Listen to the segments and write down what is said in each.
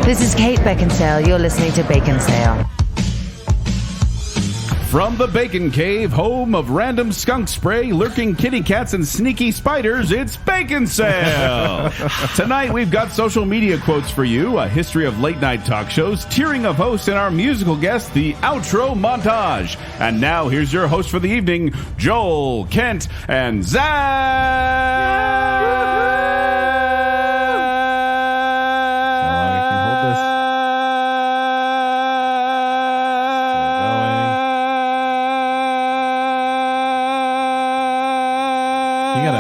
This is Kate Baconsale. You're listening to Baconsale. From the Bacon Cave, home of random skunk spray, lurking kitty cats, and sneaky spiders, it's Baconsale! Tonight, we've got social media quotes for you, a history of late-night talk shows, tiering of hosts, and our musical guest, the outro montage. And now, here's your host for the evening, Joel, Kent, and Zack!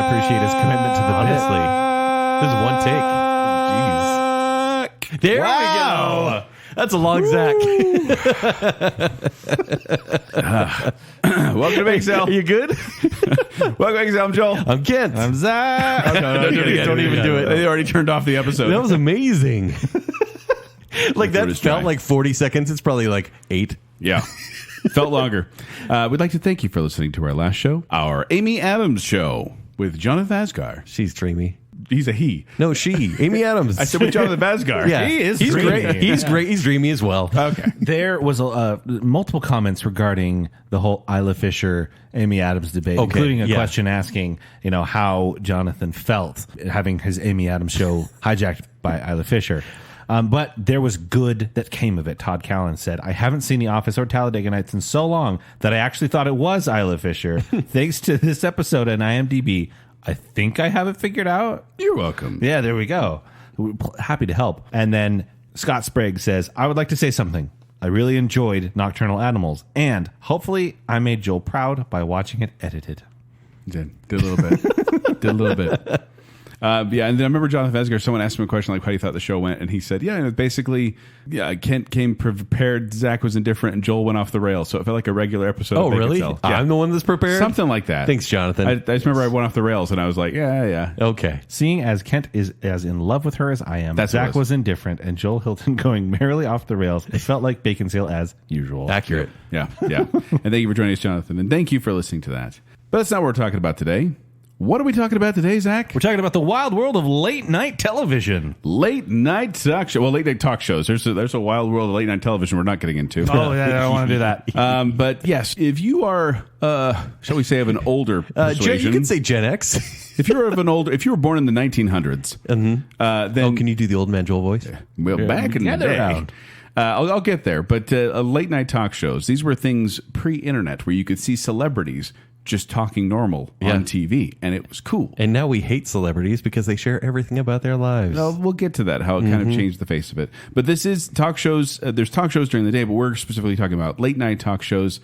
Appreciate his commitment to the honestly. This is one take. Jeez. There we go. That's a long Zack. Welcome to Baconsale. Are you good? Welcome to Baconsale. I'm Joel. I'm Kent. I'm Zack. Oh, no, Don't even do it. They already turned off the episode. That was amazing. Like that Brutus felt try. like 40 seconds. It's probably like 8. Yeah. Felt longer. We'd like to thank you for listening to our last show, our Amy Adams show with Jonathan Vasgar. She's dreamy. He's a he. No, she. Amy Adams. I said with Jonathan Vasgar. Yeah. He is He's dreamy. great. He's great. He's dreamy as well. Okay. There was multiple comments regarding the whole Isla Fisher, Amy Adams debate, Okay, including a yeah. question asking, how Jonathan felt having his Amy Adams show hijacked by Isla Fisher. But there was good that came of it. Todd Callan said, I haven't seen The Office or Talladega Nights in so long that I actually thought it was Isla Fisher. Thanks to this episode on IMDb, I think I have it figured out. You're welcome. Yeah, there we go. We're happy to help. And then Scott Sprague says, I would like to say something. I really enjoyed Nocturnal Animals, and hopefully I made Joel proud by watching it edited. Did a little bit. Did a little bit. Yeah, and then I remember Jonathan Vasgar, someone asked him a question like how he thought the show went, and he said, basically, Kent came prepared, Zack was indifferent, and Joel went off the rails, so it felt like a regular episode Oh, of really? Baconsale. Yeah. I'm the one that's prepared? Something like that. Thanks, Jonathan. I just remember I went off the rails, and I was like, yeah. Okay. Seeing as Kent is as in love with her as I am, That's what it Zack was. was indifferent, and Joel Hilton going merrily off the rails. It felt like Baconsale as usual. Accurate. Yeah. And thank you for joining us, Jonathan, and thank you for listening to that. But that's not what we're talking about today. What are we talking about today, Zack? We're talking about the wild world of late night television. Late night talk show. Well, late night talk shows. There's a wild world of late night television we're not getting into. Oh, yeah, I don't want to do that. But yes, if you are, shall we say, of an older persuasion, You can say Gen X. if you were born in the 1900s, then Can you do the old man Joel voice? well, back in the Get day. around. I'll get there, but late night talk shows. These were things pre-internet where you could see celebrities just talking normal on TV, and it was cool. And now we hate celebrities because they share everything about their lives. Well, we'll get to that, how it kind of changed the face of it. But this is talk shows. There's talk shows during the day, but we're specifically talking about late night talk shows,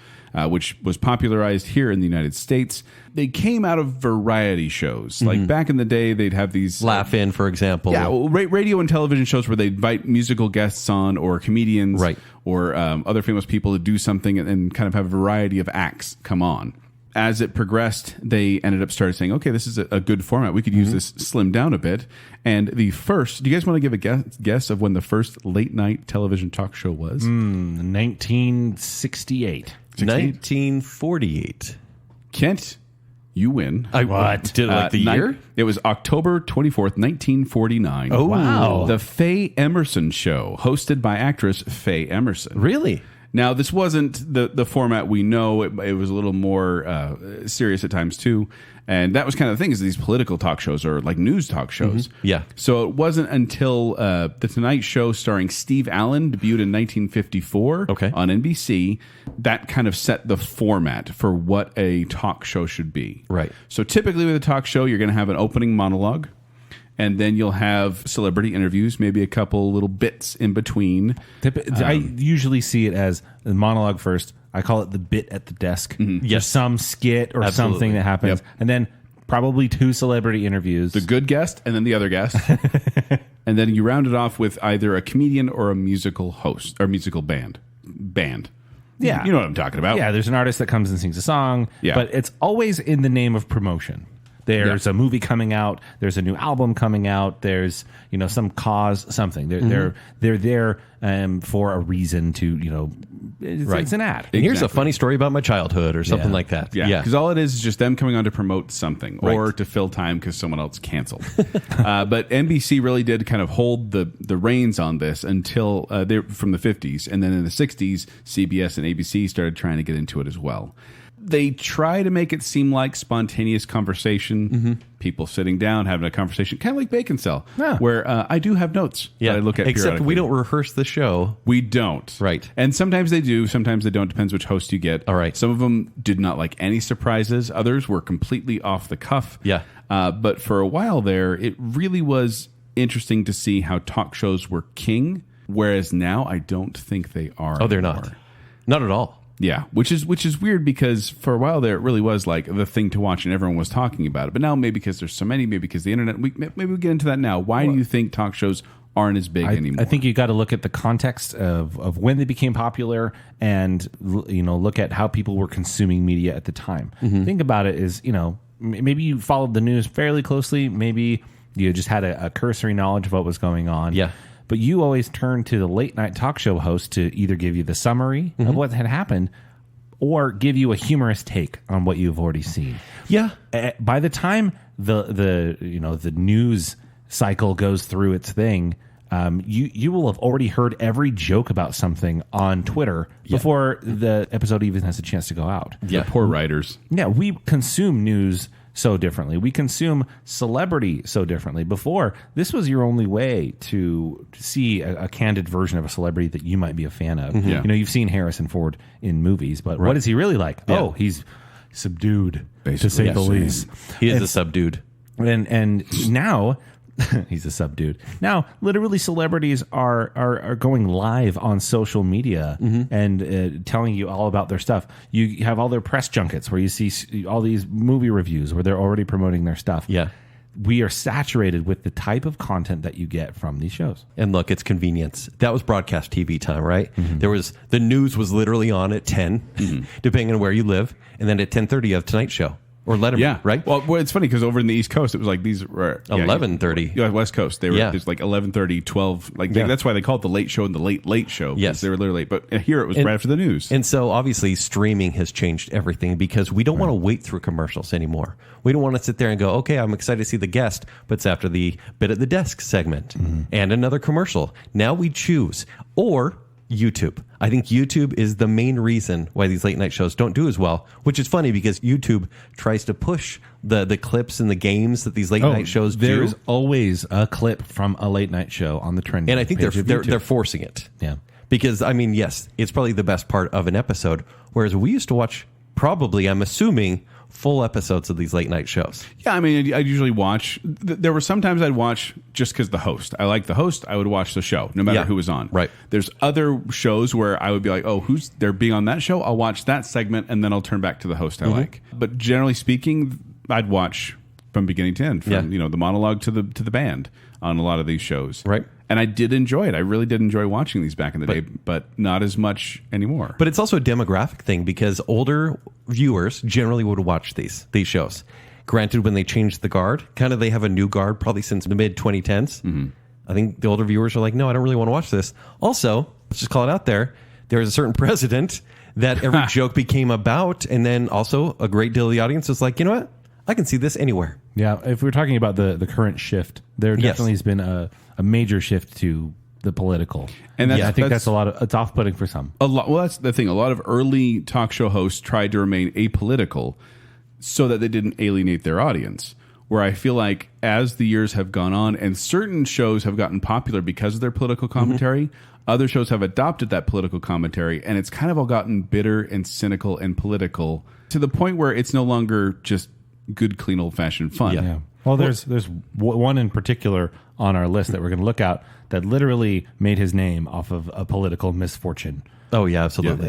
which was popularized here in the United States. They came out of variety shows. Like back in the day, they'd have these... Laugh In, for example. Yeah, well, radio and television shows where they invite musical guests on or comedians Right. or other famous people to do something and kind of have a variety of acts come on. As it progressed, they ended up starting saying, okay, this is a good format. We could use this slimmed down a bit. And the first, do you guys want to give a guess of when the first late night television talk show was? 1968. 1948. Kent, you win. What? Did it like the year? It was October 24th, 1949. Oh, wow. The Faye Emerson Show, hosted by actress Faye Emerson. Really? Now, this wasn't the format we know. It was a little more serious at times, too. And that was kind of the thing, is these political talk shows or like news talk shows. Yeah. So it wasn't until The Tonight Show starring Steve Allen debuted in 1954 on NBC that kind of set the format for what a talk show should be. Right. So typically with a talk show, you're going to have an opening monologue. And then you'll have celebrity interviews, maybe a couple little bits in between. I usually see it as the monologue first. I call it the bit at the desk. Yes, some skit or something that happens, and then probably 2 celebrity interviews. The good guest and then the other guest. And then you round it off with either a comedian or a musical host or musical band. Yeah. You know what I'm talking about. Yeah, there's an artist that comes and sings a song, Yeah. but it's always in the name of promotion. There's a movie coming out. There's a new album coming out. There's some cause, something. They're there for a reason to it's an ad. And here's a funny story about my childhood or something like that. Yeah, because all it is just them coming on to promote something or to fill time because someone else canceled. But NBC really did kind of hold the reins on this until from the 50s. And then in the 60s, CBS and ABC started trying to get into it as well. They try to make it seem like spontaneous conversation, people sitting down, having a conversation, kind of like Baconsale, where I do have notes that I look at except periodically. we don't rehearse the show. We don't. Right. And sometimes they do, sometimes they don't. Depends which host you get. All right. Some of them did not like any surprises. Others were completely off the cuff. Yeah. But for a while there, it really was interesting to see how talk shows were king, whereas now I don't think they are. Oh, they're anymore. not. Not at all. Yeah, which is weird because for a while there it really was like the thing to watch and everyone was talking about it. But now maybe because there's so many, maybe because the internet, maybe we'll get into that now. Why do you think talk shows aren't as big anymore? I think you got to look at the context of when they became popular and look at how people were consuming media at the time. Think about it as, maybe you followed the news fairly closely. Maybe you just had a cursory knowledge of what was going on. Yeah. But you always turn to the late night talk show host to either give you the summary of what had happened or give you a humorous take on what you've already seen. Yeah. By the time the news cycle goes through its thing, you will have already heard every joke about something on Twitter before the episode even has a chance to go out. Yeah, poor writers. Yeah, we consume news so differently. We consume celebrity so differently. Before, this was your only way to see a candid version of a celebrity that you might be a fan of. Yeah. You've seen Harrison Ford in movies, but what is he really like? Yeah. Oh, he's subdued, Basically, to say the same. least. He is a subdued. And now he's a subdude. Now, literally, celebrities are going live on social media and telling you all about their stuff. You have all their press junkets where you see all these movie reviews where they're already promoting their stuff. Yeah. We are saturated with the type of content that you get from these shows. And look, it's convenience. That was broadcast TV time, right? The news was literally on at 10, depending on where you live, and then at 10:30 you have Tonight Show. Or Letterman, right? Well, it's funny because over in the East Coast, it was like these were 11:30. Yeah, West Coast, they were it was like 11:30, 12. Like that's why they call it the late show and the late show. Yes, they were literally late. But here it was right after the news. And so obviously streaming has changed everything because we don't want to wait through commercials anymore. We don't want to sit there and go, okay, I'm excited to see the guest, but it's after the bit at the desk segment and another commercial. Now we choose or YouTube. I think YouTube is the main reason why these late night shows don't do as well, which is funny because YouTube tries to push the clips and the games that these late night shows do. There's always a clip from a late night show on the trending And I think page of YouTube. they're forcing it. Yeah. Because, I mean, yes, it's probably the best part of an episode, whereas we used to watch probably, I'm assuming, full episodes of these late night shows. Yeah, I mean, I'd usually watch. There were sometimes I'd watch just because the host. I like the host. I would watch the show, no matter who was on. Right. There's other shows where I would be like, oh, who's they're being on that show? I'll watch that segment, and then I'll turn back to the host I like. But generally speaking, I'd watch from beginning to end, from the monologue to the band on a lot of these shows. Right. And I did enjoy it. I really did enjoy watching these back in the day, but not as much anymore. But it's also a demographic thing because older viewers generally would watch these shows. Granted, when they changed the guard, kind of they have a new guard probably since the mid-2010s. I think the older viewers are like, no, I don't really want to watch this. Also, let's just call it out there, there is a certain president that every joke became about, and then also a great deal of the audience was like, you know what? I can see this anywhere. Yeah, if we're talking about the current shift, there definitely has been a major shift to the political. And I think that's a lot of, it's off-putting for some. Well, that's the thing. A lot of early talk show hosts tried to remain apolitical so that they didn't alienate their audience. Where I feel like as the years have gone on and certain shows have gotten popular because of their political commentary, other shows have adopted that political commentary, and it's kind of all gotten bitter and cynical and political to the point where it's no longer just good, clean, old-fashioned fun. Yeah. Well, there's one in particular on our list that we're going to look at that literally made his name off of a political misfortune. Oh, yeah, absolutely.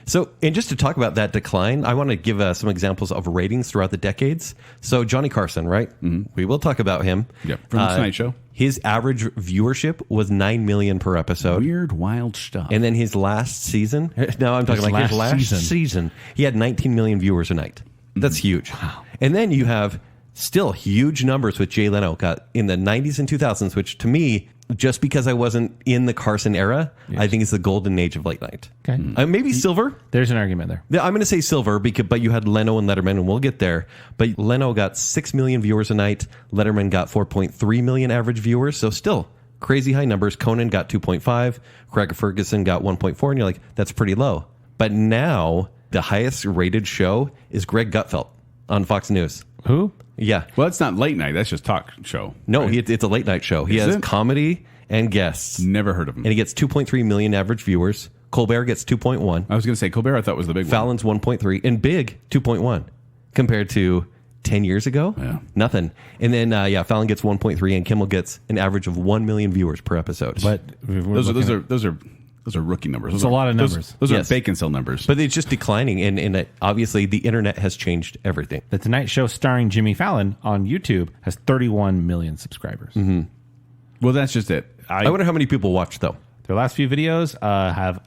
So, and just to talk about that decline, I want to give some examples of ratings throughout the decades. So, Johnny Carson, right? We will talk about him. Yeah, from the Tonight Show. His average viewership was 9 million per episode. Weird, wild stuff. And then his last season, now I'm talking like his last season, he had 19 million viewers a night. That's huge. Wow. And then you have still huge numbers with Jay Leno got in the 90s and 2000s, which to me, just because I wasn't in the Carson era, I think it's the golden age of late night. Okay. Maybe silver. There's an argument there. Yeah, I'm going to say silver, but you had Leno and Letterman, and we'll get there. But Leno got 6 million viewers a night. Letterman got 4.3 million average viewers. So still crazy high numbers. Conan got 2.5. Craig Ferguson got 1.4. And you're like, that's pretty low. But now the highest rated show is Greg Gutfeld on Fox News. Who? Yeah. Well, it's not late night. That's just talk show. No, right? it's a late night show. He Is has it? comedy and guests. Never heard of him. And he gets 2.3 million average viewers. Colbert gets 2.1. I was going to say Colbert. I thought was the big one. Fallon's 1.3. And Big, 2.1. Compared to 10 years ago? Yeah. Nothing. And then, Fallon gets 1.3 and Kimmel gets an average of 1 million viewers per episode. But Those are rookie numbers. Those It's a lot of numbers. Those Yes. are Baconsale numbers. But it's just declining. And obviously, the internet has changed everything. The Tonight Show starring Jimmy Fallon on YouTube has 31 million subscribers. Well, that's just it. I wonder how many people watch, though. Their last few videos have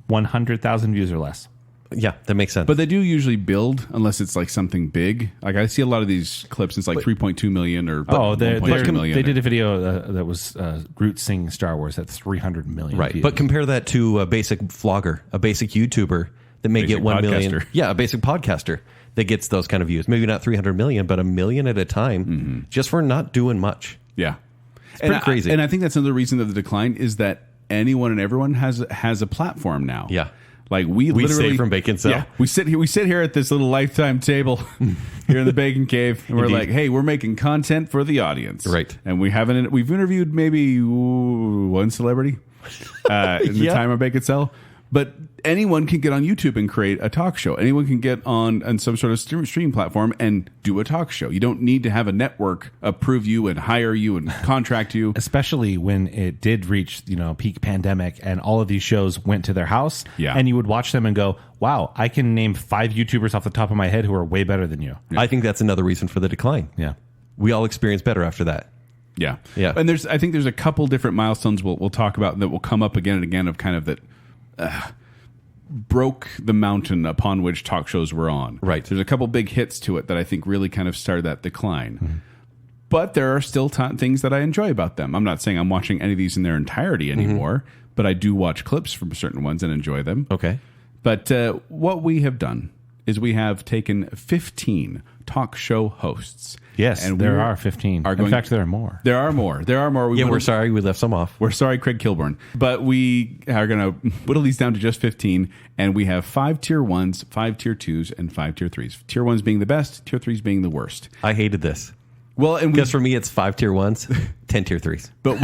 100,000 views or less. Yeah, that makes sense. But they do usually build unless it's like something big. Like I see a lot of these clips. It's like 3.2 million or 1.2 million. They did a video that was Groot singing Star Wars at 300 million right. views. But compare that to a basic vlogger, a basic YouTuber that may Basic get 1 million. podcaster. Yeah, a basic podcaster that gets those kind of views. Maybe not 300 million, but 1 million at a time just for not doing much. Yeah, it's pretty crazy. And I think that's another reason of the decline is that anyone and everyone has a platform now. Yeah. Like we literally say from Baconsale. Yeah, we sit here at this little Lifetime table here in the Bacon Cave, and we're Indeed. like, hey, we're making content for the audience, Right. And we've interviewed maybe one celebrity in the time of Baconsale, but anyone can get on YouTube and create a talk show. Anyone can get on some sort of stream platform and do a talk show. You don't need to have a network approve you and hire you and contract you. especially when it did reach peak pandemic and all of these shows went to their house, Yeah. and you would watch them and go, wow, I can name 5 YouTubers off the top of my head who are way better than you. I think that's another reason for the decline. Yeah. We all experience better after that. Yeah, Yeah. And I think there's a couple different milestones we'll talk about that will come up again and again of kind of that broke the mountain upon which talk shows were on. Right. There's a couple big hits to it that I think really kind of started that decline. But there are still things that I enjoy about them. I'm not saying I'm watching any of these in their entirety anymore, but I do watch clips from certain ones and enjoy them. Okay. But what we have done is we have taken 15 talk show hosts. Yes, and there we are 15. are going- In fact, there are more. There are more. Yeah, we're sorry we left some off. We're sorry, Craig Kilborn. But we are going to whittle these down to just 15. And we have 5 tier 1s, 5 tier 2s, and 5 tier 3s. Tier 1s being the best, tier 3s being the worst. I hated this. Well, and Because for me, it's 5 tier 1s, 10 tier 3s. but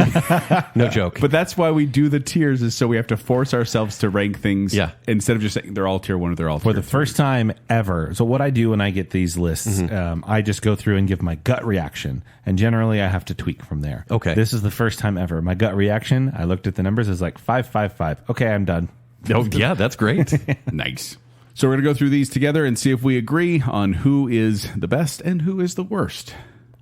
No joke. but that's why we do the tiers is so we have to force ourselves to rank things. Yeah. Instead of just saying they're all tier 1 or they're all For tier the first time ever. So what I do when I get these lists, I just go through and give my gut reaction. And generally, I have to tweak from there. Okay. This is the first time ever. My gut reaction, I looked at the numbers, is like 5, 5, 5. Okay, I'm done. Oh, yeah, that's great. Nice. So we're going to go through these together and see if we agree on who is the best and who is the worst.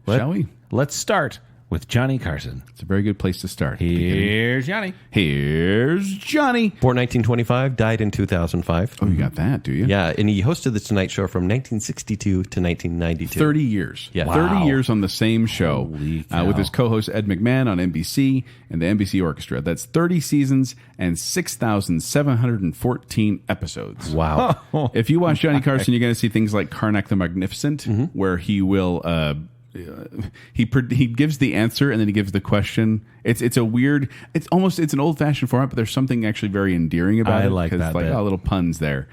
Shall we? Let's start with Johnny Carson. It's a very good place to start. Here's Johnny. Here's Johnny. Born 1925, died in 2005. Oh, you got that, do you? Yeah, and he hosted The Tonight Show from 1962 to 1992. 30 years. Yeah. 30 Wow. years on the same show Holy cow. with his co-host Ed McMahon on NBC and the NBC Orchestra. That's 30 seasons and 6,714 episodes. Wow. If you watch Johnny Carson, you're going to see things like Karnak the Magnificent, where he will he gives the answer and then he gives the question. It's a weird. It's an old fashioned format, but there's something actually very endearing about I it. like 'cause that like bit. little puns there.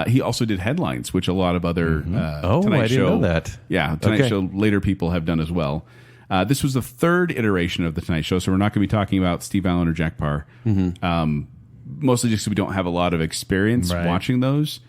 He also did headlines, which a lot of other Oh, Tonight I didn't Show, know that. Yeah, Tonight Okay. Show later people have done as well. This was the third iteration of the Tonight Show, so we're not going to be talking about Steve Allen or Jack Parr. Mostly just because we don't have a lot of experience Right. watching those.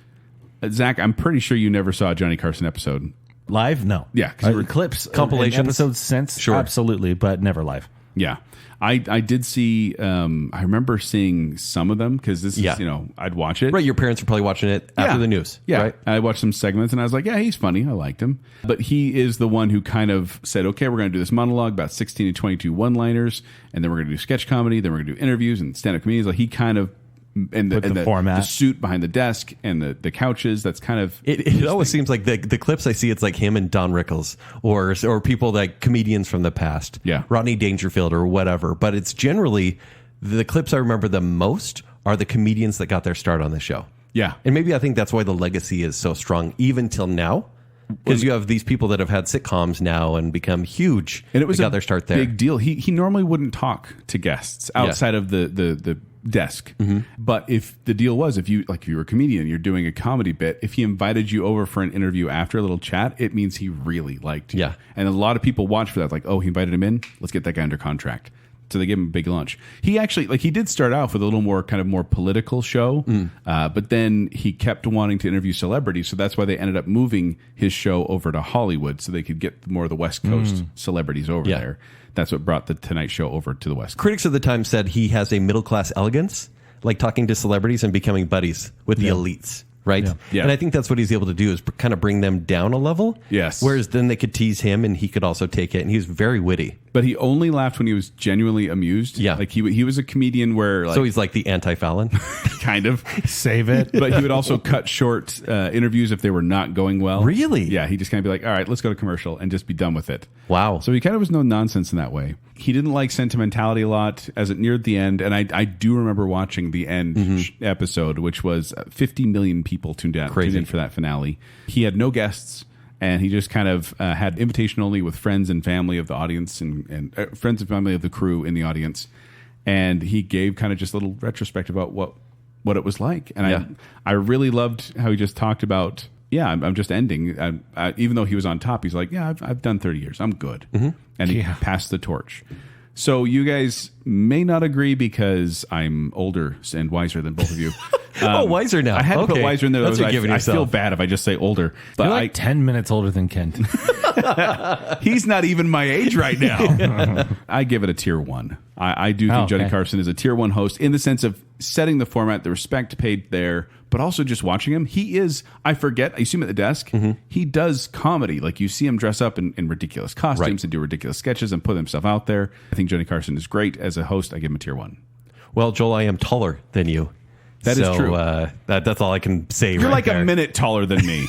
Zach, I'm pretty sure you never saw a Johnny Carson episode. Live? No. Yeah, 'cause we were- clips, compilations? and episodes since, Sure. absolutely, but never live. Yeah. I did see, I remember seeing some of them because this Yeah. is, I'd watch it. Right, your parents are probably watching it after the news. Yeah. Right? I watched some segments and I was like, yeah, he's funny. I liked him. But he is the one who kind of said, okay, we're going to do this monologue about 16 to 22 one-liners, and then we're going to do sketch comedy, then we're going to do interviews and stand-up comedians. Like he kind of and the format, the suit behind the desk, and the couches. That's kind of it always seems like the clips I see. It's like him and Don Rickles or people like comedians from the past, Rodney Dangerfield or whatever. But it's generally the clips I remember the most are the comedians that got their start on the show. Yeah, and maybe I think that's why the legacy is so strong even till now. Because you have these people that have had sitcoms now and become huge, and it was got their start there. Big deal. He normally wouldn't talk to guests outside of the desk. But if the deal was, if you were a comedian, you're doing a comedy bit, if he invited you over for an interview after a little chat, it means he really liked you. Yeah. And a lot of people watch for that, like, oh, he invited him in, let's get that guy under contract. So they gave him a big lunch. He actually, he did start out with a little more political show, but then he kept wanting to interview celebrities. So that's why they ended up moving his show over to Hollywood so they could get more of the West Coast celebrities over there. That's what brought the Tonight Show over to the West Coast. Critics of the time said he has a middle-class elegance, like talking to celebrities and becoming buddies with the elites. Right? Yeah. And I think that's what he's able to do is kind of bring them down a level. Yes. Whereas then they could tease him and he could also take it. And he was very witty. But he only laughed when he was genuinely amused. Yeah. Like he was a comedian where so he's like the anti-Fallon. kind of. Save it. But he would also cut short interviews if they were not going well. Really? Yeah. He just kind of be like, all right, let's go to commercial and just be done with it. Wow. So he kind of was no nonsense in that way. He didn't like sentimentality a lot as it neared the end. And I do remember watching the end episode, which was 50 million people tuned in for that finale. He had no guests. And he just kind of had invitation only with friends and family of the audience and friends and family of the crew in the audience. And he gave kind of just a little retrospective about what it was like. And I really loved how he just talked about, I'm just ending. Even though he was on top, he's like, I've done 30 years. I'm good. And he passed the torch. So you guys may not agree because I'm older and wiser than both of you. Wiser now. I had to put wiser in there. That's I feel bad if I just say older. But You're like 10 minutes older than Kent. He's not even my age right now. I give it a tier 1. I do think Johnny Carson is a tier 1 host in the sense of setting the format, the respect paid there, but also just watching him. He is, I forget, you see him at the desk. He does comedy. Like you see him dress up in ridiculous costumes and do ridiculous sketches and put himself out there. I think Johnny Carson is great as a host. I give him a tier 1. Well, Joel, I am taller than you. That is true. That's all I can say. You're right like there. a minute taller than me.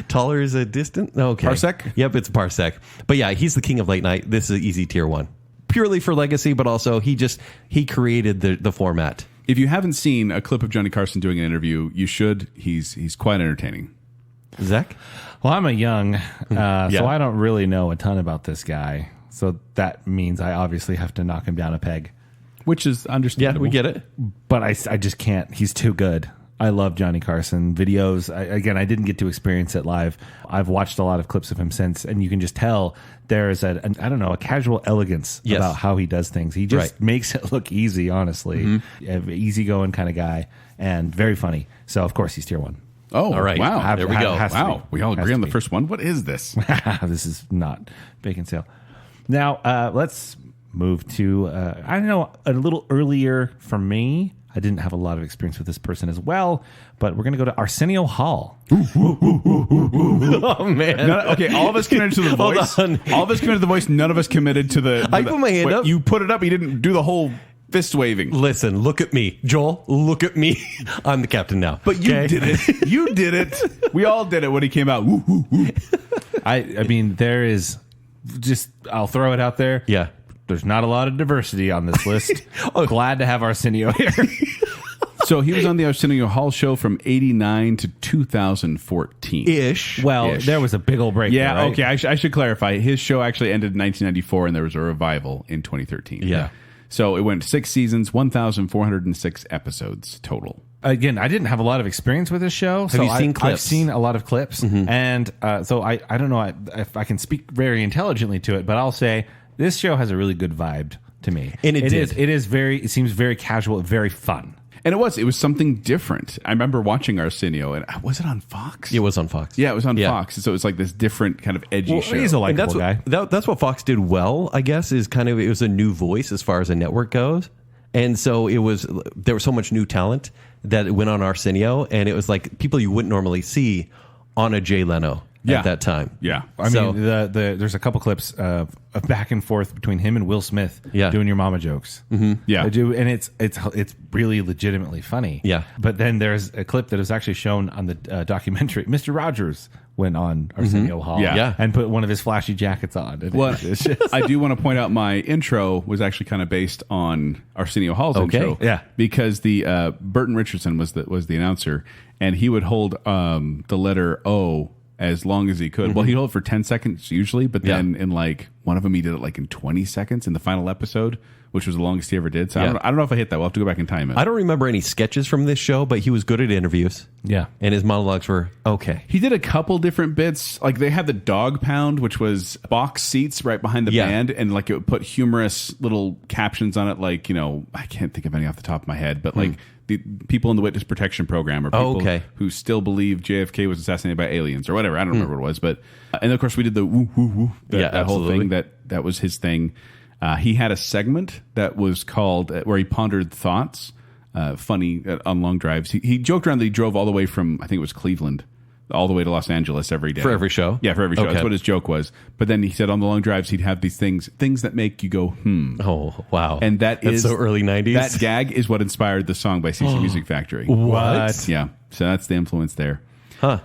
Taller is a distant? Okay. Parsec? Yep, it's a parsec. But yeah, he's the king of late night. This is easy tier 1. Purely for legacy, but also he created the format. If you haven't seen a clip of Johnny Carson doing an interview, you should. He's quite entertaining. Zach? Well, I'm a young, so I don't really know a ton about this guy. So that means I obviously have to knock him down a peg. Which is understandable. Yeah, we get it. But I just can't. He's too good. I love Johnny Carson videos. I didn't get to experience it live. I've watched a lot of clips of him since, and you can just tell there's a casual elegance about how he does things. He just makes it look easy, honestly. Easygoing kind of guy, and very funny. So, of course, he's tier 1. Oh, all right. Wow. There we go. Wow. We all agree on the first one. What is this? This is not Baconsale. Now, let's move to, a little earlier for me. I didn't have a lot of experience with this person as well, but we're going to go to Arsenio Hall. Oh, man. Okay, all of us committed to the voice. All of us committed to the voice. None of us committed to the... I put my hand up. You put it up. You didn't do the whole fist waving. Listen, look at me. Joel, look at me. I'm the captain now. But you did it. You did it. We all did it when he came out. Woo, woo, woo. I mean, there is just... I'll throw it out there. Yeah. There's not a lot of diversity on this list. Glad to have Arsenio here. So he was on the Arsenio Hall show from 89 to 2014. Ish. Well, there was a big old break. Yeah, there, right? okay. I should clarify. His show actually ended in 1994, and there was a revival in 2013. Yeah. So it went 6 seasons, 1,406 episodes total. Again, I didn't have a lot of experience with this show. Have you seen clips? I've seen a lot of clips. And so I don't know if I can speak very intelligently to it, but I'll say this show has a really good vibe to me. And it seems very casual, very fun. And it was something different. I remember watching Arsenio, and was it on Fox? It was on Fox. Yeah, it was on Fox. So it was like this different kind of edgy show. He's a likable guy. That's what Fox did well, I guess, is it was a new voice as far as a network goes. And so there was so much new talent that went on Arsenio, and it was like people you wouldn't normally see on a Jay Leno. Yeah. at that time. Yeah. I So- mean, there's a couple clips of back and forth between him and Will Smith doing your mama jokes. Yeah. They do, and it's really legitimately funny. Yeah. But then there's a clip that was actually shown on the documentary. Mr. Rogers went on Arsenio Hall Yeah. and put one of his flashy jackets on. And Well, it's just- I do want to point out my intro was actually kind of based on Arsenio Hall's intro. Yeah. Because the Burton Richardson was the announcer, and he would hold the letter O as long as he could. Well, he'd hold it for 10 seconds usually, but then in like one of them he did it like in 20 seconds in the final episode, which was the longest he ever did. So I don't know if I hit that. We'll have to go back and time it. I don't remember any sketches from this show, but he was good at interviews. yeah. And his monologues were okay. He did a couple different bits. Like they had the dog pound, which was box seats right behind the band, and like it would put humorous little captions on it. Like, I can't think of any off the top of my head, but like the people in the witness protection program or people who still believe JFK was assassinated by aliens or whatever. I don't remember what it was, but and of course we did the woo woo woo that whole thing. That was his thing. He had a segment that was called where he pondered thoughts. Funny on long drives. He joked around that he drove all the way from, I think it was Cleveland, all the way to Los Angeles every day. For every show? Yeah, for every show. Okay. That's what his joke was. But then he said on the long drives he'd have these things that make you go, Oh, wow. And that's so early 90s. That gag is what inspired the song by CC Music Factory. What? Yeah. So that's the influence there. Huh.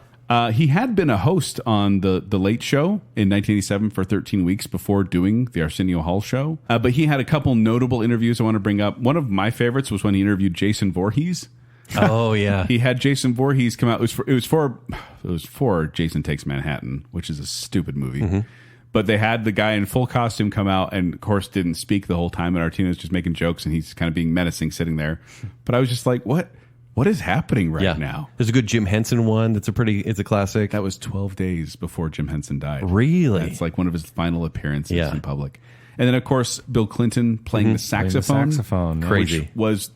He had been a host on the Late Show in 1987 for 13 weeks before doing the Arsenio Hall show. But he had a couple notable interviews I want to bring up. One of my favorites was when he interviewed Jason Voorhees. Oh, yeah. He had Jason Voorhees come out. It was for Jason Takes Manhattan, which is a stupid movie. But they had the guy in full costume come out and, of course, didn't speak the whole time. And Artino's just making jokes, and he's kind of being menacing sitting there. But I was just like, what is happening right now? There's a good Jim Henson one. It's a classic. That was 12 days before Jim Henson died. Really? That's like one of his final appearances in public. And then, of course, Bill Clinton playing the saxophone. Crazy. Which was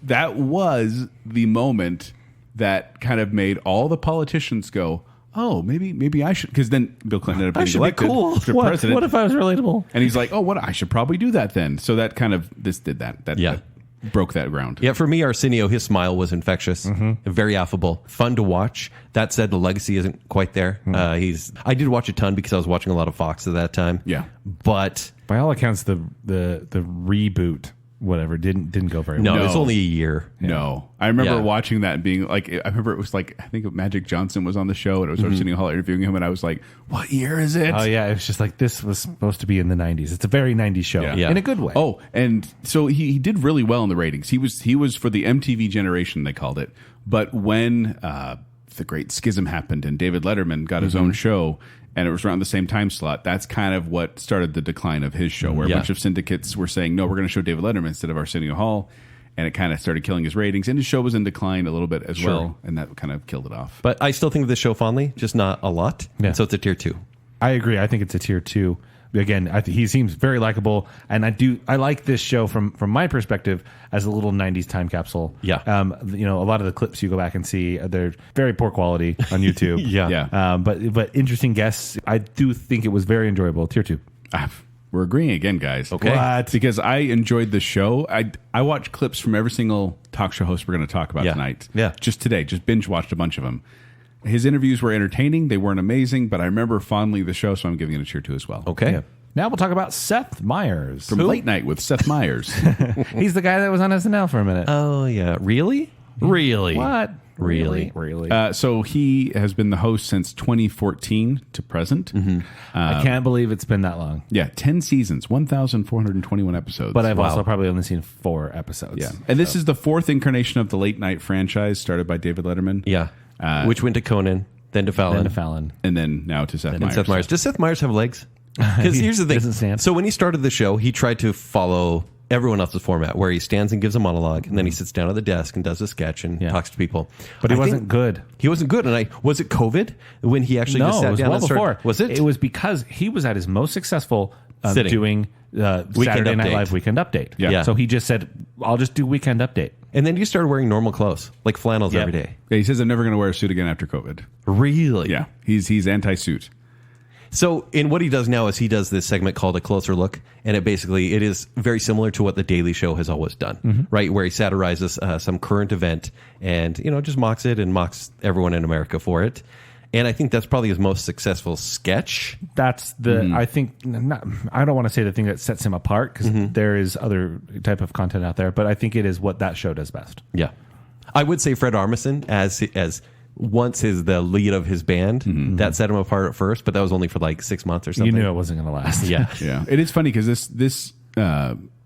the moment that kind of made all the politicians go, oh, maybe I should. Because then Bill Clinton ended up being elected to president. What if I was relatable? And he's like, oh, I should probably do that then. So that kind of, this did that. That broke that ground. Yeah, for me, Arsenio, his smile was infectious, very affable, fun to watch. That said, the legacy isn't quite there. I did watch a ton because I was watching a lot of Fox at that time. Yeah, but by all accounts, the reboot, whatever, didn't go very well. No, it's only a year. No, I remember watching that and being like, I remember it was like, I think Magic Johnson was on the show and it was Arsenio Hall interviewing him, and I was like, what year is it? Oh yeah, it was just like, this was supposed to be in the 90s. It's a very 90s show in a good way. Oh, and so he did really well in the ratings. He was for the MTV generation, they called it. But when the great schism happened and David Letterman got his own show, and it was around the same time slot, that's kind of what started the decline of his show, where a bunch of syndicates were saying, no, we're going to show David Letterman instead of Arsenio Hall. And it kind of started killing his ratings. And his show was in decline a little bit as well. And that kind of killed it off. But I still think of this show fondly, just not a lot. Yeah. So it's a tier 2. I agree. I think it's a tier 2. Again, he seems very likable, and I like this show from my perspective as a little 90s time capsule. Yeah. A lot of the clips you go back and see, they're very poor quality on YouTube. Yeah. But interesting guests. I do think it was very enjoyable. Tier 2. We're agreeing again, guys. Okay. What? Because I enjoyed the show. I watched clips from every single talk show host we're going to talk about tonight. Yeah. Just today. Just binge watched a bunch of them. His interviews were entertaining. They weren't amazing, but I remember fondly the show, so I'm giving it a tier 2 as well. Okay. Yeah. Now we'll talk about Seth Meyers. From Late Night with Seth Meyers. He's the guy that was on SNL for a minute. Oh, yeah. Really? Really? What? Really? So he has been the host since 2014 to present. I can't believe it's been that long. Yeah, 10 seasons, 1,421 episodes. But I've also probably only seen 4 episodes. Yeah. And this is the 4th incarnation of the Late Night franchise started by David Letterman. Yeah. Which went to Conan, then to Fallon. And then now to Seth And Meyers. Seth Meyers. Does Seth Meyers have legs? Because here's the doesn't thing. stand. So when he started the show, he tried to follow everyone else's format, where he stands and gives a monologue, and then he sits down at the desk and does a sketch and talks to people. But he wasn't good. He wasn't good. And was it COVID when he actually just sat it was down well and started? before. Was it? It was because he was at his most successful Sitting. doing Saturday Night Update. Live Weekend Update. Yeah. So he just said, I'll just do Weekend Update. And then you started wearing normal clothes, like flannels every day. Yeah, he says, I'm never going to wear a suit again after COVID. Really? Yeah, he's anti-suit. So in what he does now is he does this segment called A Closer Look, and it is very similar to what The Daily Show has always done, right? Where he satirizes some current event and, just mocks it and mocks everyone in America for it. And I think that's probably his most successful sketch. That's the I think I don't want to say the thing that sets him apart because there is other type of content out there, but I think it is what that show does best. Yeah. I would say Fred Armisen as once the lead of his band, that set him apart at first, but that was only for like 6 months or something. You knew it wasn't going to last. Yeah. Yeah. It is funny because this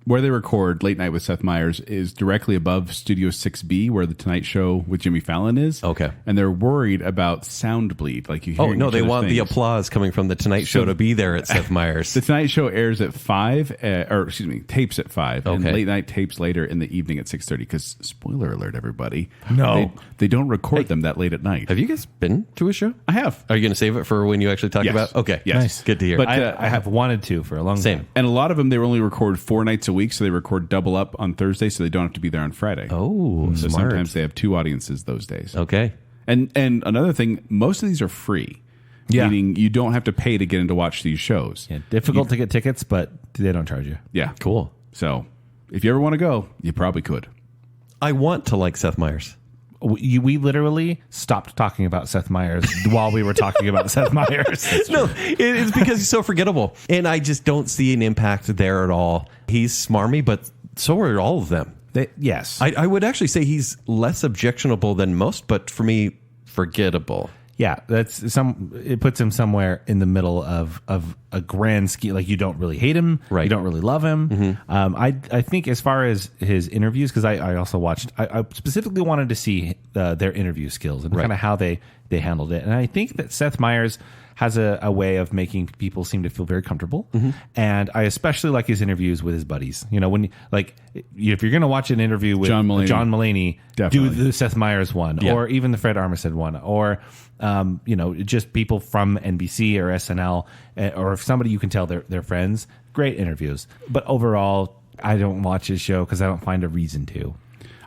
where they record Late Night with Seth Meyers is directly above Studio 6B, where the Tonight Show with Jimmy Fallon is. Okay. And they're worried about sound bleed. Like you hear. Oh, no, they want the applause coming from the Tonight Show to be there at Seth Meyers. The Tonight Show airs at 5, tapes at 5, and Okay. Late Night tapes later in the evening at 6:30. Because spoiler alert, everybody, No. they don't record them that late at night. Have you guys been to a show? I have. Are you going to save it for when you actually talk Yes. about? Okay. Yes. Nice. Good to hear. But, I have wanted to for a long Same. time. And a lot of them, they only record 4 nights a week, so they record double up on Thursday, so they don't have to be there on Friday. Oh, so smart. sometimes they have 2 audiences those days. Okay. And another thing, most of these are free. Yeah. Meaning you don't have to pay to get in to watch these shows. Yeah, difficult to get tickets, but they don't charge you. Yeah. Cool. So if you ever want to go, you probably could. I want to like Seth Meyers. We literally stopped talking about Seth Meyers while we were talking about Seth Meyers. No, it's because he's so forgettable. And I just don't see an impact there at all. He's smarmy, but so are all of them. Yes. I would actually say he's less objectionable than most, but for me, forgettable. Yeah, it puts him somewhere in the middle of a grand scheme. Like you don't really hate him, Right. You don't really love him. I think as far as his interviews, because I also watched. I specifically wanted to see their interview skills and kind of how they handled it. And I think that Seth Meyers has a way of making people seem to feel very comfortable. And I especially like his interviews with his buddies. You know, when if you're going to watch an interview with John Mulaney, do the Seth Meyers one, or even the Fred Armisen one, or just people from NBC or SNL, or if somebody you can tell they're friends. Great interviews, but overall, I don't watch his show because I don't find a reason to.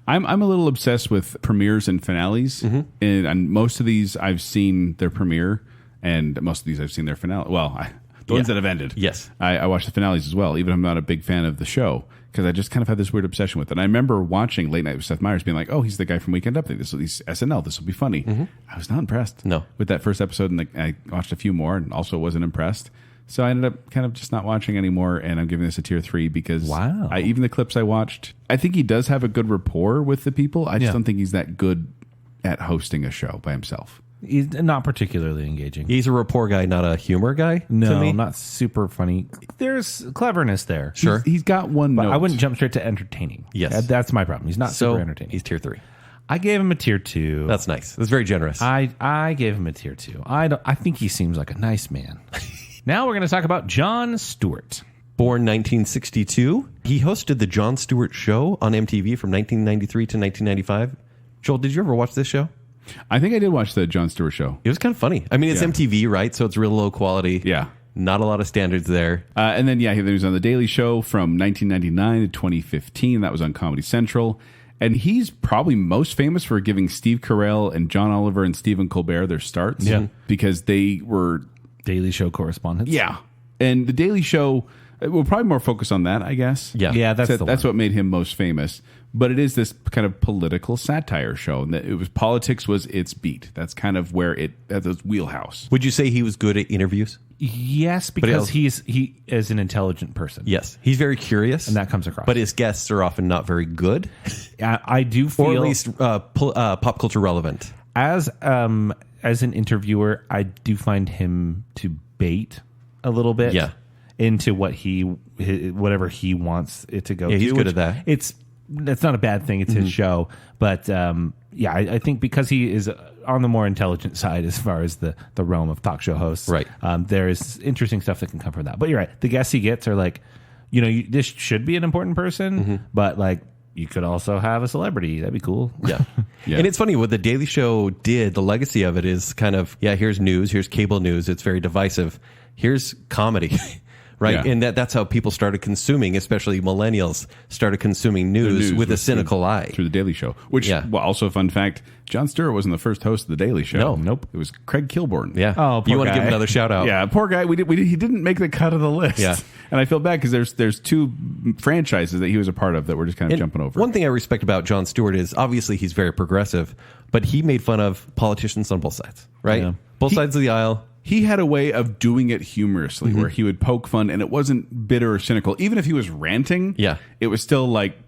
I'm a little obsessed with premieres and finales, and most of these I've seen their premiere, and most of these I've seen their finale. Well, the ones that have ended. Yes. I watch the finales as well, even if I'm not a big fan of the show, because I just kind of had this weird obsession with it. And I remember watching Late Night with Seth Meyers being like, oh, he's the guy from Weekend Update. He's SNL. This will be funny. I was not impressed with that first episode, and I watched a few more and also wasn't impressed. So I ended up kind of just not watching anymore, and I'm giving this a tier 3 because even the clips I watched, I think he does have a good rapport with the people. I just don't think he's that good at hosting a show by himself. He's not particularly engaging. He's a rapport guy, not a humor guy. To No, me. not super funny. There's cleverness there. Sure. He's got one But note. I wouldn't jump straight to entertaining. Yes. That's my problem. He's not So super entertaining. he's tier 3. I gave him a tier 2. That's nice. That's very generous. I gave him a tier 2. I think he seems like a nice man. Now we're going to talk about Jon Stewart. Born 1962, he hosted the Jon Stewart Show on MTV from 1993 to 1995. Joel, did you ever watch this show? I think I did watch the Jon Stewart show. It was kind of funny. I mean, it's Yeah. MTV, right? So it's real low quality. Yeah. Not a lot of standards there. And then, he was on The Daily Show from 1999 to 2015. That was on Comedy Central. And he's probably most famous for giving Steve Carell and John Oliver and Stephen Colbert their starts. Yeah. Because they were... Daily Show correspondents. Yeah. And The Daily Show, we'll probably more focus on that, I guess. Yeah. Yeah, that's That's what made him most famous. But it is this kind of political satire show. And politics was its beat. That's kind of where that's its wheelhouse. Would you say he was good at interviews? Yes, because he is an intelligent person. Yes. He's very curious. And that comes across. But his guests are often not very good. I do feel... Or at least pop culture relevant. As an interviewer, I do find him to bait a little bit into whatever he wants it to go to. Yeah, he's good at that. That's not a bad thing. It's his show. But I think because he is on the more intelligent side as far as the realm of talk show hosts, right. There is interesting stuff that can come from that. But you're right. The guests he gets are like, this should be an important person, but like, you could also have a celebrity. That'd be cool. Yeah. And it's funny what the Daily Show did. The legacy of it is kind of, here's news, here's cable news. It's very divisive. Here's comedy, right? Yeah. And that's how people started consuming, especially millennials started consuming news with a cynical eye. Through the Daily Show. Which, also a fun fact, Jon Stewart wasn't the first host of the Daily Show. No. Nope. It was Craig Kilborn. Yeah. Oh, poor you want to guy. give another shout out? Yeah, poor guy. He didn't make the cut of the list. Yeah. And I feel bad because there's 2 franchises that he was a part of that we're just kind of jumping over. One thing I respect about Jon Stewart is obviously he's very progressive, but he made fun of politicians on both sides, right? Yeah. Both sides of the aisle. He had a way of doing it humorously where he would poke fun and it wasn't bitter or cynical. Even if he was ranting, it was still like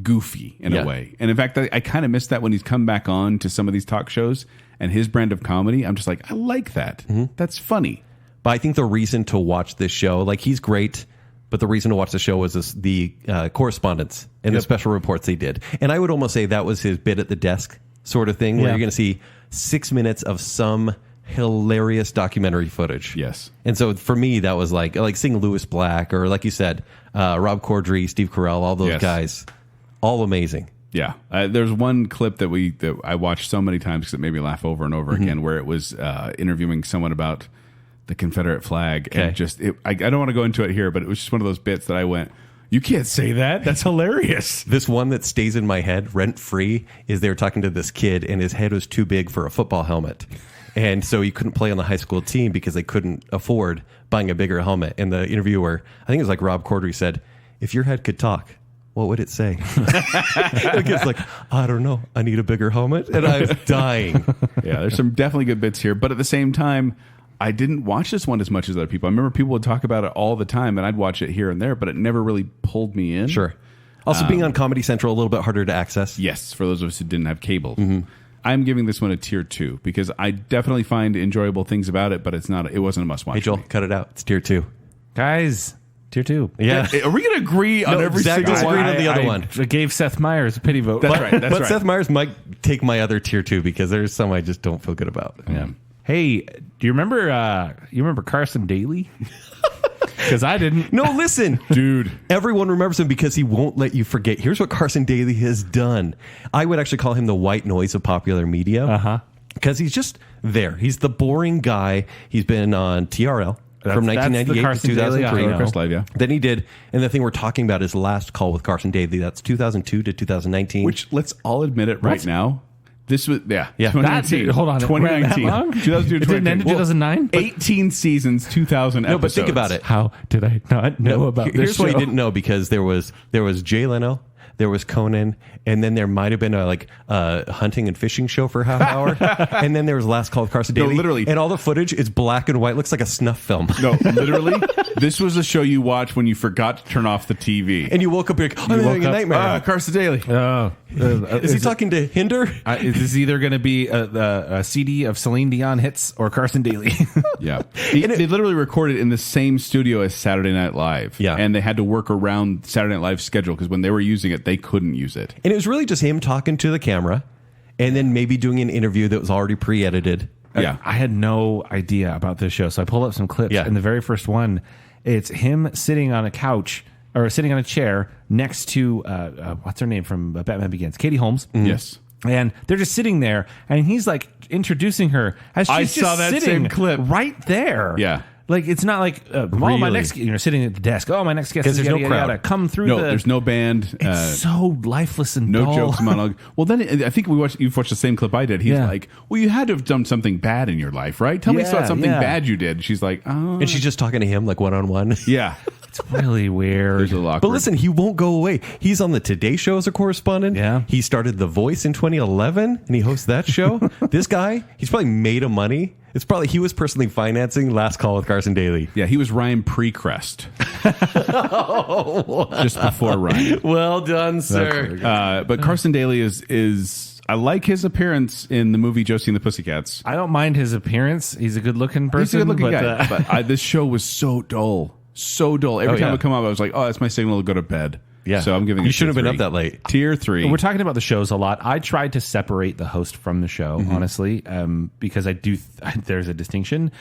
goofy in a way. And in fact, I kind of miss that when he's come back on to some of these talk shows and his brand of comedy. I'm just like, I like that. That's funny. But I think the reason to watch this show, like he's great, but the reason to watch the show was the correspondence and the special reports they did. And I would almost say that was his bit at the desk sort of thing where you're going to see 6 minutes of some hilarious documentary footage. Yes. And so for me, that was like seeing Louis Black or like you said, Rob Corddry, Steve Carell, all those guys, all amazing. Yeah. There's one clip that I watched so many times because it made me laugh over and over again where it was interviewing someone about the Confederate flag. And I don't want to go into it here, but it was just one of those bits that I went, you can't say that. That's hilarious. This one that stays in my head rent free is they were talking to this kid and his head was too big for a football helmet. And so he couldn't play on the high school team because they couldn't afford buying a bigger helmet. And the interviewer, I think it was like Rob Corddry, said, if your head could talk, what would it say? The kid's like, I don't know. I need a bigger helmet. And I was dying. Yeah, there's some definitely good bits here. But at the same time, I didn't watch this one as much as other people. I remember people would talk about it all the time, and I'd watch it here and there, but it never really pulled me in. Sure. Also, being on Comedy Central, a little bit harder to access. Yes, for those of us who didn't have cable. I'm giving this one a tier 2 because I definitely find enjoyable things about it, but it wasn't a must watch. Hey, Joel, cut it out. It's tier 2. Guys, tier 2. Yeah. Are we going to agree on every Zack single disagreed one? on the other one. I gave Seth Meyers a pity vote. That's right. That's but right. Seth Meyers might take my other tier 2 because there's some I just don't feel good about. Yeah. Hey, do you remember Carson Daly? Because I didn't. No, listen. Dude. Everyone remembers him because he won't let you forget. Here's what Carson Daly has done. I would actually call him the white noise of popular media. Because he's just there. He's the boring guy. He's been on TRL from 1998 to 2003. Live, yeah. Then he did, and the thing we're talking about is Last Call with Carson Daly. That's 2002 to 2019. Which, let's all admit it right now. This was, 2019. Hold on. 2019. 2002 it didn't end in 2009? 18 seasons, 2,000 episodes. No, but think about it. How did I not know about this Here's show? what he didn't know, because there was Jay Leno, there was Conan, and then there might have been a hunting and fishing show for a half hour, and then there was Last Call with Carson Daly. No, literally. And all the footage is black and white. Looks like a snuff film. No, literally. This was a show you watch when you forgot to turn off the TV. And you woke up like, I'm having a nightmare. Carson Daly. Is he talking to Hinder? Is this either going to be a CD of Celine Dion hits or Carson Daly? Yeah. They literally recorded in the same studio as Saturday Night Live. Yeah. And they had to work around Saturday Night Live's schedule because when they were using it, they couldn't use it. And it was really just him talking to the camera and then maybe doing an interview that was already pre-edited. Yeah. I had no idea about this show, so I pulled up some clips. Yeah. And the very first one, it's him sitting on a couch or sitting on a chair next to what's her name from Batman Begins, Katie Holmes. Yes. And they're just sitting there, and he's like introducing her as she's I just saw that sitting same clip. right there. Yeah. Like, it's not like, my Really? next, sitting at the desk. Oh, my next guest is there's yada, no yada, crowd. yada. Come through No, the... there's no band. It's so lifeless and No dull. jokes, monologue. Well, then I think you've watched the same clip I did. He's Yeah. like, well, you had to have done something bad in your life, right? Tell me about something yeah. bad you did. She's like, oh. And she's just talking to him like one-on-one. Yeah. It's really weird. There's a lot. But listen, he won't go away. He's on the Today Show as a correspondent. Yeah. He started The Voice in 2011, and he hosts that show. This guy, he's probably made of money. It's probably he was personally financing Last Call with Carson Daly. Yeah, he was Ryan Precrest. Just before Ryan. Well done, sir. But Carson Daly is I like his appearance in the movie Josie and the Pussycats. I don't mind his appearance. He's a good-looking person. He's a good-looking but, guy. But this show was so dull. So dull. Every time yeah. it come up, I was like, oh, that's my signal to go to bed. Yeah. So I'm giving it You shouldn't have been tier up that late. Tier 3. We're talking about the shows a lot. I tried to separate the host from the show, honestly, because I do. There's a distinction.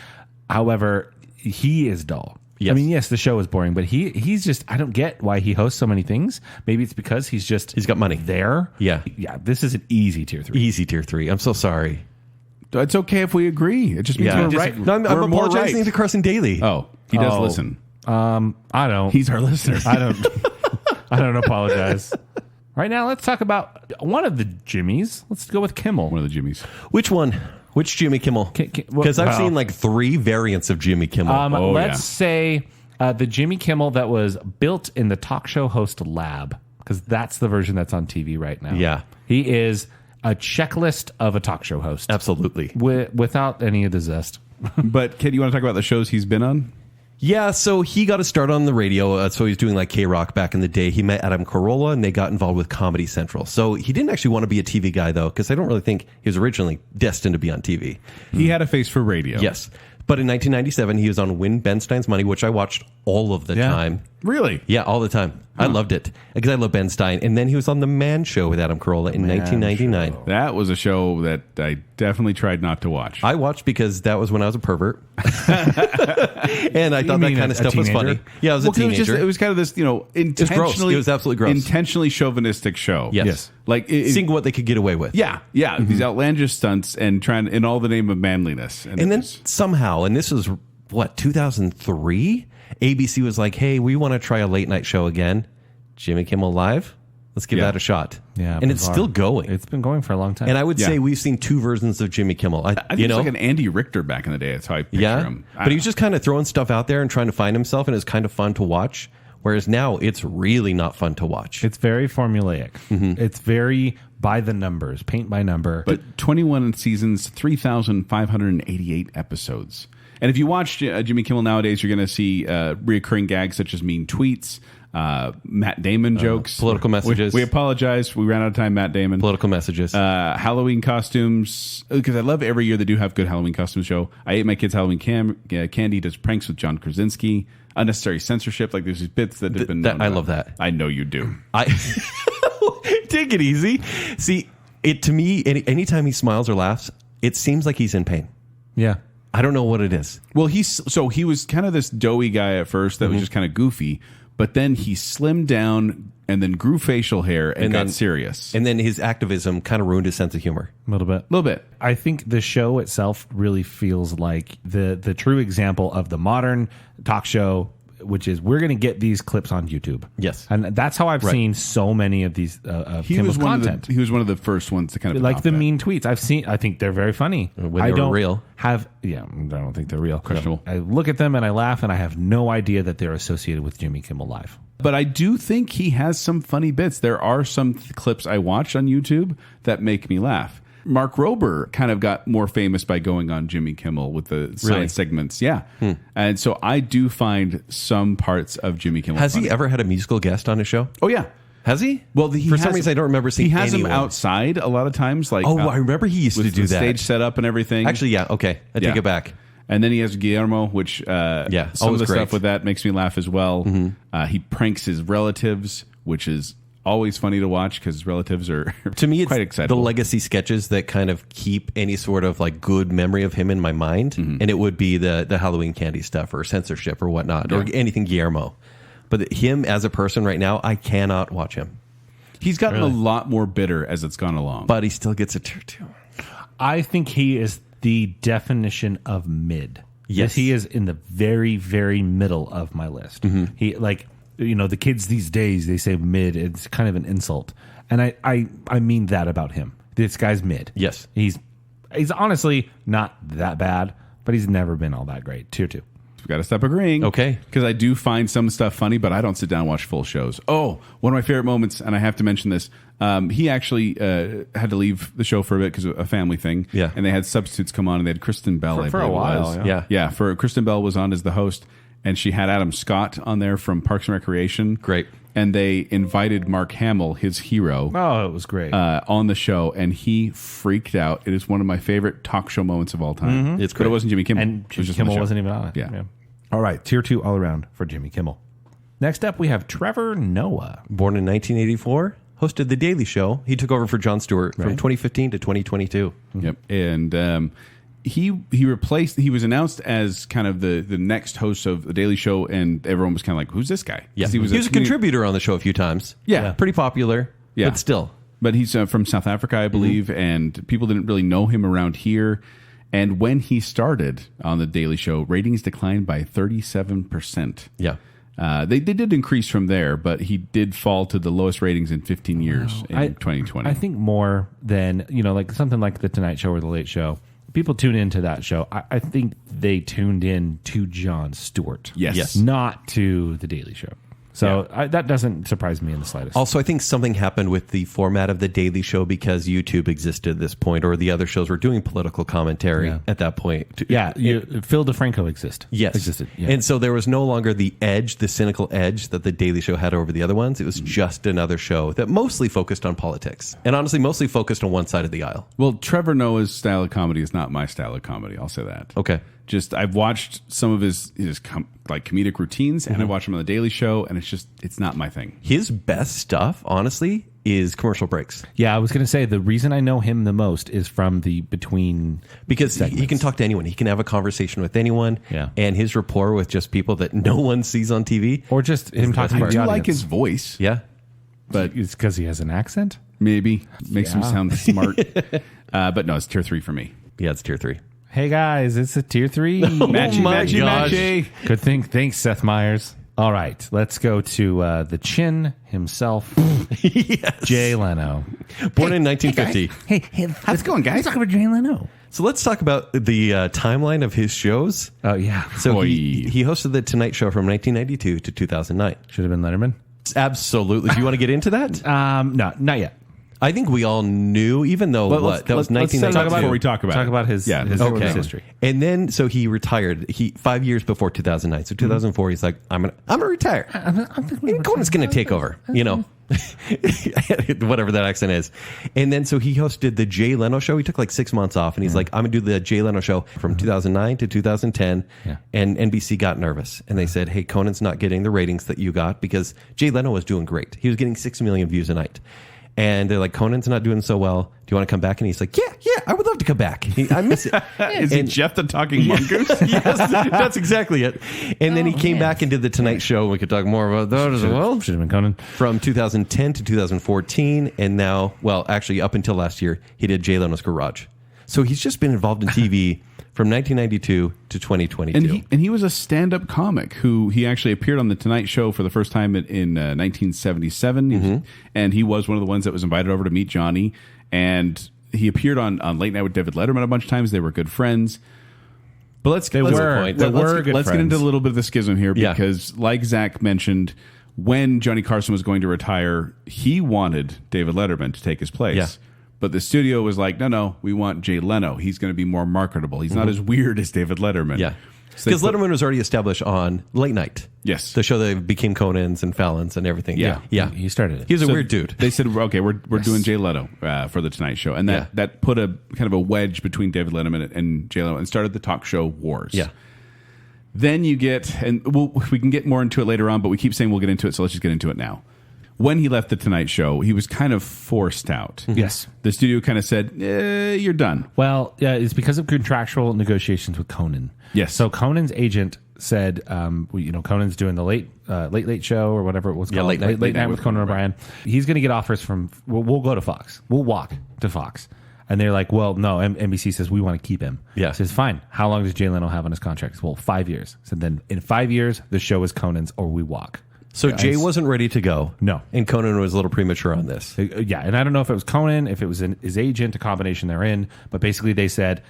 However, he is dull. Yes. I mean, yes, the show is boring, but he's just. I don't get why he hosts so many things. Maybe it's because he's got money there. Yeah. yeah. This is an easy tier 3. Easy tier 3. I'm so sorry. It's okay if we agree. It just means we're right. No, I'm We're more apologizing right. to Carson Daly. Oh, he does listen. I don't. He's our listener. I don't apologize. Right now, let's talk about one of the Jimmys. Let's go with Kimmel. One of the Jimmys. Which one? Which Jimmy Kimmel? Because I've seen like 3 variants of Jimmy Kimmel. Let's say the Jimmy Kimmel that was built in the talk show host lab, because that's the version that's on TV right now. Yeah. He is a checklist of a talk show host. Absolutely. Without any of the zest. But, Kid, you want to talk about the shows he's been on? Yeah, so he got a start on the radio. So he was doing like K-Rock back in the day. He met Adam Carolla, and they got involved with Comedy Central. So he didn't actually want to be a TV guy, though, because I don't really think he was originally destined to be on TV. He had a face for radio. Yes. But in 1997, he was on Win Ben Stein's Money, which I watched all of the time. Really? Yeah, all the time. I loved it because I love Ben Stein. And then he was on The Man Show with Adam Carolla in 1999. That was a show that I definitely tried not to watch. I watched because that was when I was a pervert. And I thought that kind of stuff was funny. Yeah, I was a teenager. It was kind of this, intentionally... It was absolutely gross. Intentionally chauvinistic show. Yes. Like seeing what they could get away with. Yeah. These outlandish stunts and trying in all the name of manliness. And then somehow, and this was, 2003? ABC was like, hey, we want to try a late night show again. Jimmy Kimmel Live? Let's give that a shot. Yeah, and it's still going. It's been going for a long time. And I would say we've seen two versions of Jimmy Kimmel. I think it's like an Andy Richter back in the day. That's how I picture him. But he was just kind of throwing stuff out there and trying to find himself, and it's kind of fun to watch. Whereas now it's really not fun to watch. It's very formulaic. It's very by the numbers, paint by number. But 21 seasons, 3,588 episodes. And if you watch Jimmy Kimmel nowadays, you're going to see reoccurring gags such as mean tweets, Matt Damon jokes, political messages. We apologize. We ran out of time, Matt Damon. Political messages. Halloween costumes. Because I love every year they do have good Halloween costume show. I ate my kid's Halloween candy. Does pranks with John Krasinski. Unnecessary censorship. Like there's these bits that have been known I about. love that. I know you do. Take it easy. See, to me, anytime he smiles or laughs, it seems like he's in pain. Yeah. I don't know what it is. Well, he was kind of this doughy guy at first that was just kind of goofy, but then he slimmed down and then grew facial hair and got serious. And then his activism kind of ruined his sense of humor. A little bit. I think the show itself really feels like the true example of the modern talk show, which is we're going to get these clips on YouTube. Yes. And that's how I've seen so many of these Kimmel's content. He was one of the first ones to kind of like the mean tweets. I think they're very funny. When they were real. I don't think they're real. Questionable. I look at them and I laugh and I have no idea that they're associated with Jimmy Kimmel Live. But I do think he has some funny bits. There are some clips I watch on YouTube that make me laugh. Mark Rober kind of got more famous by going on Jimmy Kimmel with the science segments. Yeah. And so I do find some parts of Jimmy Kimmel Has funny. he ever had a musical guest on his show? Oh, yeah. Has he? Well, for some reason, I don't remember seeing He has anyone. him outside a lot of times. Like, I remember he used to with do the that. stage set up and everything. Actually, yeah. Okay. I take it back. And then he has Guillermo, which some of the great stuff with that makes me laugh as well. He pranks his relatives, which is always funny to watch because his relatives are to me, quite it's excitable. the legacy sketches that kind of keep any sort of like good memory of him in my mind, and it would be the Halloween candy stuff or censorship or whatnot or anything Guillermo. But him as a person right now, I cannot watch him. He's gotten a lot more bitter as it's gone along, but he still gets a tier 2. I think he is the definition of mid. Yes, he is in the very, very middle of my list. He the kids these days, they say mid. It's kind of an insult. And I mean that about him. This guy's mid. Yes. He's honestly not that bad, but he's never been all that great. Tier 2. We've got to stop agreeing. Okay. Because I do find some stuff funny, but I don't sit down and watch full shows. Oh, one of my favorite moments, and I have to mention this, he actually had to leave the show for a bit because of a family thing. Yeah. And they had substitutes come on, and they had Kristen Bell, For a while, yeah. Yeah, Kristen Bell was on as the host, and she had Adam Scott on there from Parks and Recreation. Great. And they invited Mark Hamill, his hero, Oh, it was great. on the show, and he freaked out. It is one of my favorite talk show moments of all time. It's But great. it wasn't Jimmy Kimmel. And It was Jimmy just on the Kimmel show. wasn't even on it. Yeah. All right, tier 2 all around for Jimmy Kimmel. Next up, we have Trevor Noah. Born in 1984, hosted The Daily Show. He took over for Jon Stewart from 2015 to 2022. Yep. And he was announced as kind of the next host of The Daily Show, and everyone was kind of like, who's this guy? Yeah, 'Cause he was a communi- contributor on the show a few times. Yeah. Pretty popular. Yeah. But still. But he's from South Africa, I believe, and people didn't really know him around here. And when he started on The Daily Show, ratings declined by 37%. Yeah. They did increase from there, but he did fall to the lowest ratings in 15 years in 2020. I think more than, like something like The Tonight Show or The Late Show. People tune into that show. I think they tuned in to Jon Stewart. Yes. Yes. Not to The Daily Show. So that doesn't surprise me in the slightest. Also, I think something happened with the format of The Daily Show because YouTube existed at this point, or the other shows were doing political commentary at that point. Phil DeFranco existed. Yeah. And so there was no longer the edge, the cynical edge that The Daily Show had over the other ones. It was just another show that mostly focused on politics. And honestly, mostly focused on one side of the aisle. Well, Trevor Noah's style of comedy is not my style of comedy. I'll say that. Okay. Just I've watched some of his comedic routines, and I watch him on The Daily Show, and it's not my thing. His best stuff, honestly, is commercial breaks. Yeah, I was going to say the reason I know him the most is from the between because he can talk to anyone. He can have a conversation with anyone. Yeah. And his rapport with just people that no one sees on TV, or just him talking to I the do audience. like his voice. Yeah. But it's because he has an accent. Maybe makes him sound smart. But no, it's tier 3 for me. Yeah, it's tier 3. Hey guys, it's a tier 3. Matchy. Good thing. Thanks, Seth Meyers. All right, let's go to the chin himself, Jay Leno. Born in 1950. Hey, how's it going, guys? Talk about Jay Leno. So let's talk about the timeline of his shows. Oh yeah. So he hosted the Tonight Show from 1992 to 2009. Should have been Letterman. Absolutely. Do you want to get into that? No, not yet. I think we all knew, even though that was 1992. Before we talk about his history. And then, so he retired. 5 years before 2009. So 2004, he's like, I'm gonna retire. Conan's gonna take over. You know, whatever that accent is. And then, so he hosted the Jay Leno Show. He took like 6 months off, and he's like, I'm gonna do the Jay Leno Show from 2009 to 2010. Yeah. And NBC got nervous, and they said, hey, Conan's not getting the ratings that you got, because Jay Leno was doing great. He was getting 6 million views a night. And they're like, Conan's not doing so well. Do you want to come back? And he's like, yeah, I would love to come back. I miss it. Is he Jeff the Talking Mongoose? Yes, that's exactly it. And then he came back and did the Tonight Show. We could talk more about that as well. Should have been Conan. From 2010 to 2014. And now, well, actually up until last year, he did Jay Leno's Garage. So he's just been involved in TV from 1992 to 2022. And he was a stand-up comic who he actually appeared on The Tonight Show for the first time in 1977. And he was one of the ones that was invited over to meet Johnny. And he appeared on Late Night with David Letterman a bunch of times. They were good friends. But let's get into a little bit of the schism here, because like Zack mentioned, when Johnny Carson was going to retire, he wanted David Letterman to take his place. Yeah. But the studio was like, no, we want Jay Leno. He's going to be more marketable. He's not as weird as David Letterman. Yeah. So Because Letterman was already established on Late Night. Yes. The show that became Conan's and Fallon's and everything. Yeah. He started it. He was a weird dude. They said, okay, we're doing Jay Leno for the Tonight Show. And that put a kind of a wedge between David Letterman and Jay Leno and started the talk show wars. Yeah. Then you get, and we can get more into it later on, but we keep saying we'll get into it, so let's just get into it now. When he left the Tonight Show, he was kind of forced out. Yes. The studio kind of said, you're done. Well, it's because of contractual negotiations with Conan. Yes. So Conan's agent said, Conan's doing the late show or whatever it was called. Late night with Conan O'Brien. He's going to get offers from, we'll go to Fox. We'll walk to Fox. And they're like, well, no, NBC says we want to keep him. Yeah. He says, fine. How long does Jay Leno have on his contract? Well, 5 years. So then in 5 years, the show is Conan's or we walk. So Jay wasn't ready to go. No. And Conan was a little premature on this. Yeah, and I don't know if it was Conan, if it was his agent, a combination therein, but basically they said,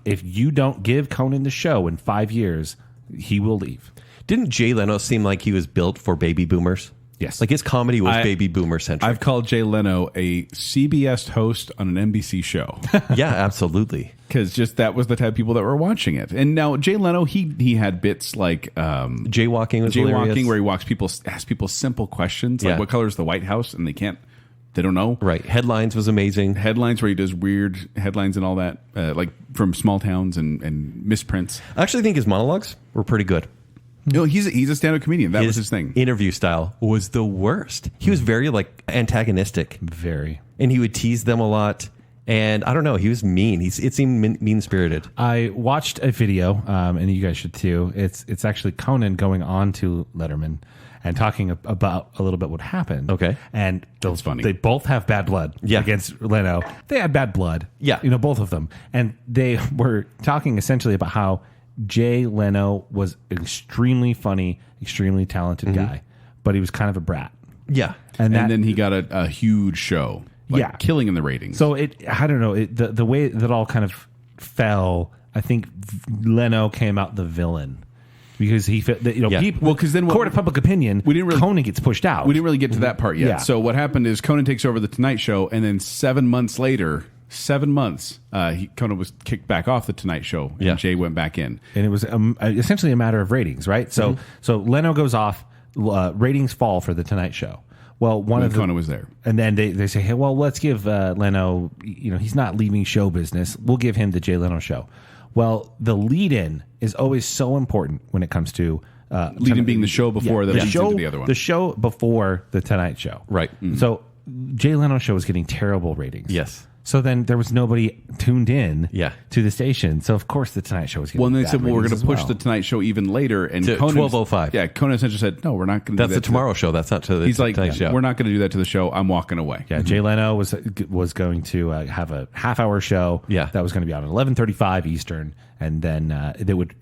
if you don't give Conan the show in 5 years, he will leave. Didn't Jay Leno seem like he was built for baby boomers? Yes. Like his comedy was baby boomer centric. I've called Jay Leno a CBS host on an NBC show. Yeah, absolutely. Because just that was the type of people that were watching it. And now Jay Leno, he had bits like jaywalking was hilarious. Where he asks people simple questions like what color is the White House, and they don't know. Right. Headlines was amazing. Headlines where he does weird headlines and all that, like from small towns and misprints. I actually think his monologues were pretty good. No, he's a stand-up comedian. That was his thing. Interview style was the worst. He was very antagonistic. Very. And he would tease them a lot. And I don't know, he was mean. It seemed mean-spirited. I watched a video, and you guys should too. It's actually Conan going on to Letterman and talking about a little bit what happened. Okay. And That's funny. They both have bad blood against Leno. They had bad blood. Yeah. Both of them. And they were talking essentially about how Jay Leno was an extremely funny, extremely talented guy, but he was kind of a brat. Yeah. And then he got a huge show. Killing in the ratings. So I don't know, the way that all kind of fell, I think Leno came out the villain. because he fit. People, Well, 'cause then court of public opinion, Conan gets pushed out. We didn't really get to that part yet. Yeah. So what happened is Conan takes over the Tonight Show, and then 7 months later, Conan was kicked back off the Tonight Show, and Jay went back in. And it was essentially a matter of ratings, right? So so Leno goes off, ratings fall for the Tonight Show. Well, Conan was there. And then they say, hey, well, let's give Leno, he's not leaving show business. We'll give him the Jay Leno show. Well, the lead-in is always so important when it comes to... lead-in being the show before that leads into the other one. The show before the Tonight Show. Right. Mm-hmm. So Jay Leno show was getting terrible ratings. Yes. So then there was nobody tuned in to the station. So, of course, the Tonight Show was getting and they bad said, well, we're going ratings to push as the Tonight Show even later. And to Conan 12:05. Yeah, Conan essentially said, no, we're not going to do that. That's the Tomorrow Show. That's not to the He's like, Tonight Show. we're not going to do that to the show. I'm walking away. Yeah, Jay Leno was going to have a half-hour show that was going to be on at 11:35 Eastern. And then they would,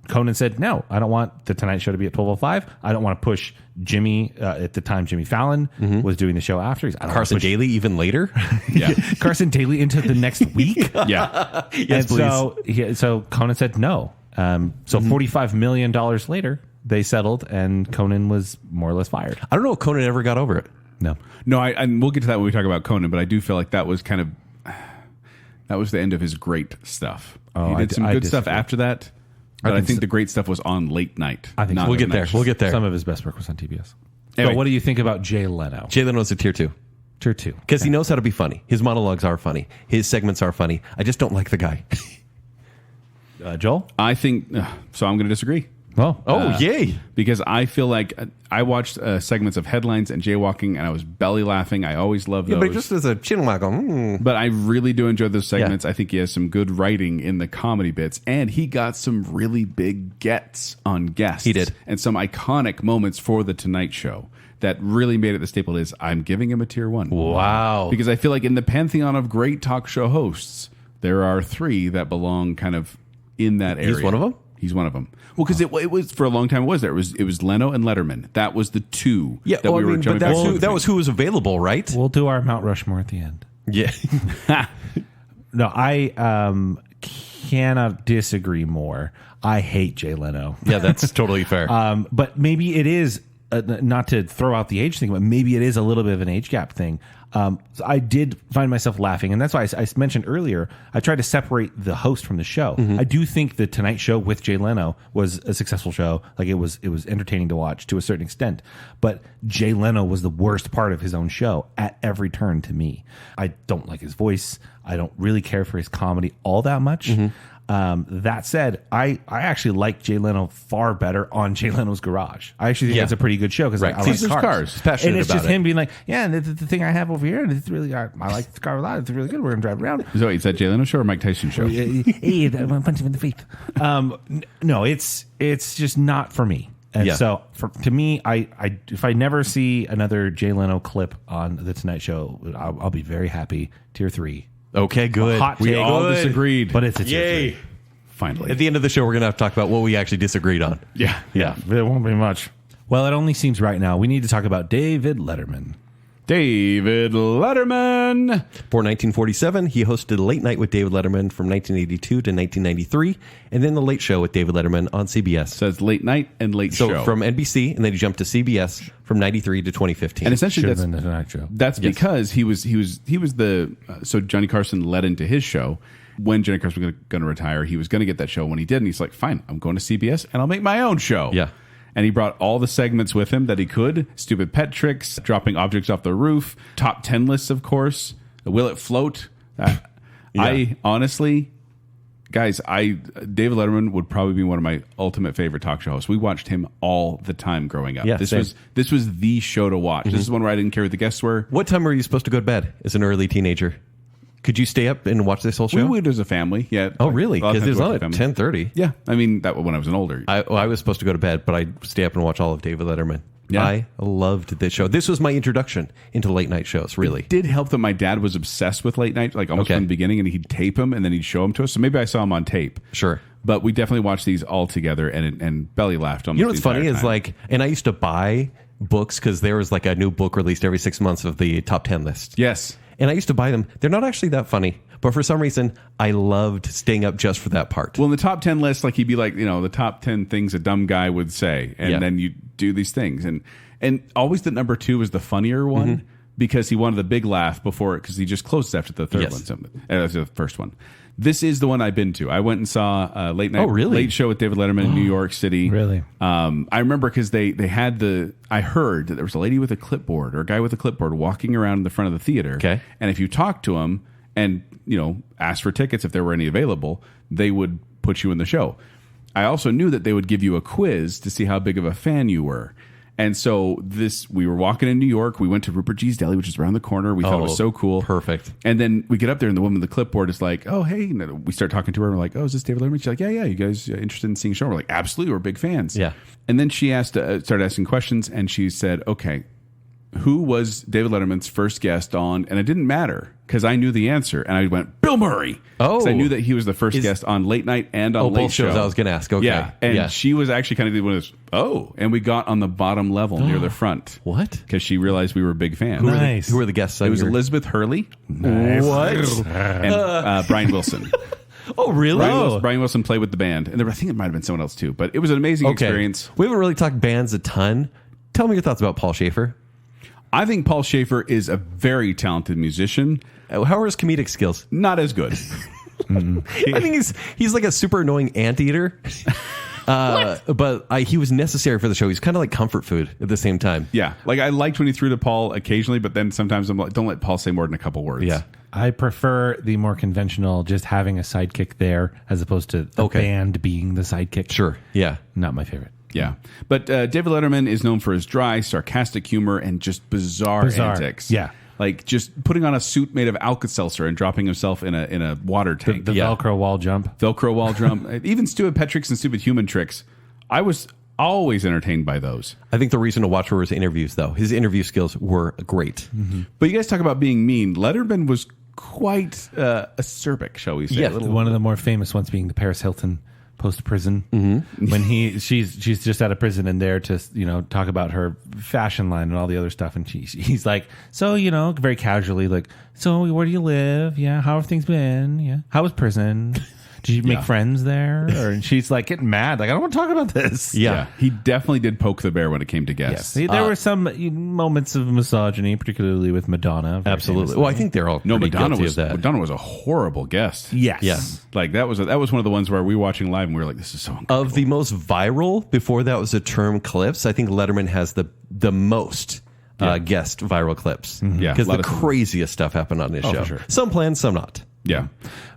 Conan said, no, I don't want the Tonight Show to be at 12:05. I don't want to push Jimmy, at the time Jimmy Fallon was doing the show after. I don't Carson Daly even later? Carson Daly into the next week? Yeah. Yes, please. So Conan said no. So $45 million later, they settled and Conan was more or less fired. I don't know if Conan ever got over it. No. No, and we'll get to that when we talk about Conan, but I do feel like that was that was the end of his great stuff. Oh, he did some good stuff disagree. after that. But I think the great stuff was on late night. I think not We'll get the there. night. We'll get there. Some of his best work was on TBS. Anyway. But what do you think about Jay Leno? Jay Leno's a tier 2. Tier 2. Because he knows how to be funny. His monologues are funny. His segments are funny. I just don't like the guy. Joel? I think, so I'm going to disagree. Yay. Because I feel like I watched segments of headlines and jaywalking, and I was belly laughing. I always love those. Yeah, but just as a chin waggle. But I really do enjoy those segments. I think he has some good writing in the comedy bits, and he got some really big gets on guests. He did. And some iconic moments for The Tonight Show that really made it the staple is I'm giving him a tier 1. Wow. Because I feel like in the pantheon of great talk show hosts, there are 3 that belong kind of in that area. He's one of them? He's one of them. Well, because it was for a long time. It was Leno and Letterman. That was the 2 that we were jumping back and that was who was available, right? We'll do our Mount Rushmore at the end. Yeah. No, I cannot disagree more. I hate Jay Leno. Yeah, that's totally fair. But maybe it is, not to throw out the age thing, but maybe it is a little bit of an age gap thing. So I did find myself laughing, and that's why I mentioned earlier, I tried to separate the host from the show. I do think the Tonight Show with Jay Leno was a successful show. Like it was entertaining to watch to a certain extent, but Jay Leno was the worst part of his own show at every turn to me. I don't like his voice. I don't really care for his comedy all that much. That said, I actually like Jay Leno far better on Jay Leno's Garage. I actually think it's a pretty good show because I like cars. He's passionate And it's about just it. him being like, yeah, and the thing I have over here, and it's really, I like this car a lot. It's really good. We're going to drive around. So is that Jay Leno show or Mike Tyson show? Hey, I'm going to punch him in the face. No, it's just not for me. And so to me, I if I never see another Jay Leno clip on The Tonight Show, I'll be very happy. Tier 3. Okay, good. Hot We take. all Good. disagreed. But it's a tier Yay. 3. Finally. At the end of the show, we're going to have to talk about what we actually disagreed on. Yeah. There won't be much. Well, it only seems right now we need to talk about David Letterman. David Letterman. Born 1947, he hosted Late Night with David Letterman from 1982 to 1993, and then The Late Show with David Letterman on CBS. So it's late night and late So show. from NBC, and then he jumped to CBS from 93 to 2015. And essentially Should have that's been The Tonight Show. That's because he was the so Johnny Carson led into his show. When Johnny Carson was going to retire, he was going to get that show. When he did, and he's like, fine, I'm going to CBS and I'll make my own show. Yeah. And he brought all the segments with him that he could. Stupid pet tricks, dropping objects off the roof, top 10 lists, of course. Will It Float? I honestly, guys, David Letterman would probably be one of my ultimate favorite talk show hosts. We watched him all the time growing up. Yeah, this same. was the show to watch. This is one where I didn't care who the guests were. What time were you supposed to go to bed as an early teenager? Could you stay up and watch this whole show? We would as a family, yeah. Oh, really? A lot of Because it times was we on watched at with family. 10:30. Yeah, I mean that when I was an older. I was supposed to go to bed, but I'd stay up and watch all of David Letterman. Yeah. I loved this show. This was my introduction into late night shows, really. It did help that my dad was obsessed with late night, like almost from the beginning, and he'd tape them and then he'd show them to us. So maybe I saw him on tape. Sure. But we definitely watched these all together and belly laughed almost. You know what's the funny entire is time. like, and I used to buy books because there was like a new book released every 6 months of the top 10 list. Yes. And I used to buy them. They're not actually that funny, but for some reason, I loved staying up just for that part. Well, in the top 10 list, like he'd be like, the top 10 things a dumb guy would say. And then you do these things. And always the number 2 was the funnier one because he wanted the big laugh before it because he just closed after the third one. The first one. This is the one I've been to. I went and saw late show with David Letterman in New York City. Really? I remember because they had I heard that there was a lady with a clipboard or a guy with a clipboard walking around in the front of the theater. Okay. And if you talked to him and, asked for tickets if there were any available, they would put you in the show. I also knew that they would give you a quiz to see how big of a fan you were. And so we were walking in New York. We went to Rupert G's Deli, which is around the corner. We thought it was so cool. Perfect. And then we get up there and the woman with the clipboard is like, oh, hey. And we start talking to her and we're like, oh, is this David Letterman? She's like, yeah. You guys interested in seeing a show? We're like, absolutely. We're big fans. Yeah. And then she started asking questions and she said, okay, who was David Letterman's first guest on? And it didn't matter because I knew the answer. And I went, Bill Murray. Oh. 'Cause I knew that he was the first guest on Late Night and on Late both shows Show. I was going to ask. Okay. Yeah. And she was actually kind of the one of those, and we got on the bottom level near the front. What? Because she realized we were big fans. Nice. Who were the guests? It was Elizabeth Hurley. Nice. What? And Brian Wilson. Oh, really? Brian Wilson played with the band. And I think it might have been someone else too. But it was an amazing experience. We haven't really talked bands a ton. Tell me your thoughts about Paul Schaefer. I think Paul Schaefer is a very talented musician. How are his comedic skills? Not as good. I think he's like a super annoying anteater. But he was necessary for the show. He's kind of like comfort food at the same time. Yeah. Like I liked when he threw to Paul occasionally, but then sometimes I'm like, don't let Paul say more than a couple words. Yeah. I prefer the more conventional, just having a sidekick there as opposed to the band being the sidekick. Sure. Yeah. Not my favorite. Yeah. But David Letterman is known for his dry, sarcastic humor and just bizarre antics. Yeah. Like just putting on a suit made of Alka-Seltzer and dropping himself in a water tank. The Velcro wall jump. Velcro wall jump. Even Stupid Pet Tricks and Stupid Human Tricks. I was always entertained by those. I think the reason to watch were his interviews, though. His interview skills were great. Mm-hmm. But you guys talk about being mean. Letterman was quite acerbic, shall we say? Yeah. One of the more famous ones being the Paris Hilton post-prison when she's just out of prison and there to talk about her fashion line and all the other stuff, and he's like, so very casually like, so where do you live? Yeah, how have things been? Yeah, how was prison? Did you make friends there? And she's like getting mad, like, I don't want to talk about this. Yeah. He definitely did poke the bear when it came to guests. Yes. There were some moments of misogyny, particularly with Madonna. Absolutely. Well, I think they're all Madonna guilty of that. Madonna was a horrible guest. Yes. Yeah. Like that was one of the ones where we were watching live and we were like, this is so incredible. Of the most viral, before that was a term, clips, I think Letterman has the most guest viral clips. Mm-hmm. Yeah. Because the craziest stuff happened on his show. For sure. Some planned, some not. Yeah.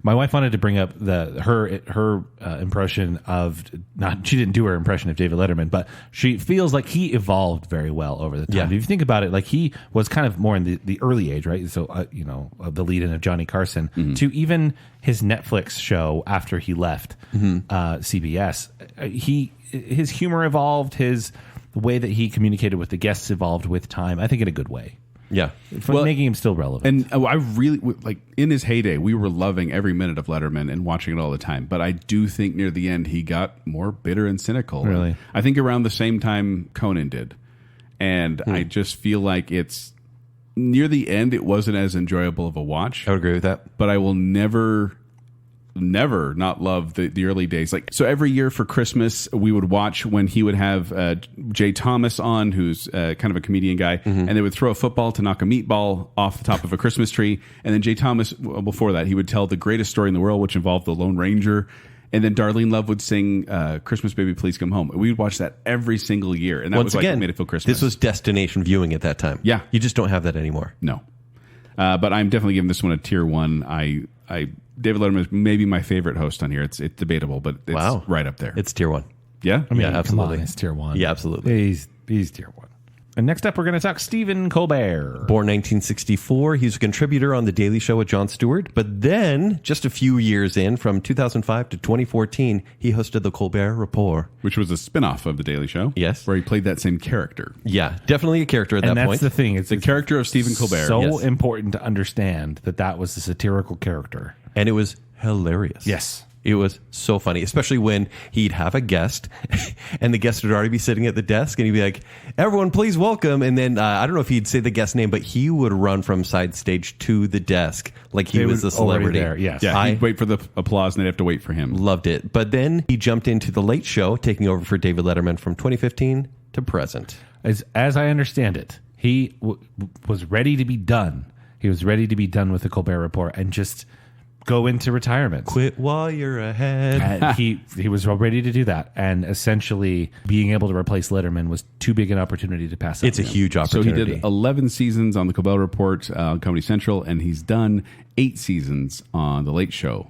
My wife wanted to bring up her impression of she didn't do her impression of David Letterman, but she feels like he evolved very well over the time. Yeah. If you think about it, like he was kind of more in the early age, right? So the lead-in of Johnny Carson to even his Netflix show after he left CBS. His humor evolved, the way that he communicated with the guests evolved with time. I think in a good way. Yeah. Making him still relevant. And I really, like, in his heyday, we were loving every minute of Letterman and watching it all the time. But I do think near the end, he got more bitter and cynical. Really? And I think around the same time Conan did. And I just feel like it's near the end, it wasn't as enjoyable of a watch. I would agree with that. But I will never not love the early days. Like, so every year for Christmas we would watch when he would have Jay Thomas on, who's kind of a comedian guy, and they would throw a football to knock a meatball off the top of a Christmas tree, and then Jay Thomas, before that, he would tell the greatest story in the world, which involved the Lone Ranger, and then Darlene Love would sing Christmas Baby Please Come Home. We would watch that every single year, and that Once was like again, what made it feel Christmas. This was destination viewing at that time. Yeah. You just don't have that anymore. No. But I'm definitely giving this one a tier 1. David Letterman is maybe my favorite host on here. It's debatable, but it's right up there. It's tier 1. Yeah? I mean, Yeah, come absolutely. on, it's tier 1. Yeah, absolutely. He's tier 1. And next up, we're going to talk Stephen Colbert. Born 1964, he's a contributor on The Daily Show with Jon Stewart. But then, just a few years in, from 2005 to 2014, he hosted The Colbert Report. Which was a spin-off of The Daily Show. Yes. Where he played that same character. Yeah, definitely a character at And that that's point. the thing. It's The character of Stephen Colbert. so Yes. important to understand that was a satirical character. And it was hilarious. Yes. It was so funny, especially when he'd have a guest and the guest would already be sitting at the desk and he'd be like, everyone, please welcome. And then I don't know if he'd say the guest name, but he would run from side stage to the desk like he was the celebrity. There, yes. Yeah, he'd wait for the applause and they'd have to wait for him. Loved it. But then he jumped into The Late Show, taking over for David Letterman from 2015 to present. As I understand it, he was ready to be done. He was ready to be done with the Colbert Report and just go into retirement. Quit while you're ahead. He was ready to do that, and essentially being able to replace Letterman was too big an opportunity to pass up. It's a huge opportunity. So he did 11 seasons on the Colbert Report on Comedy Central, and he's done 8 seasons on The Late Show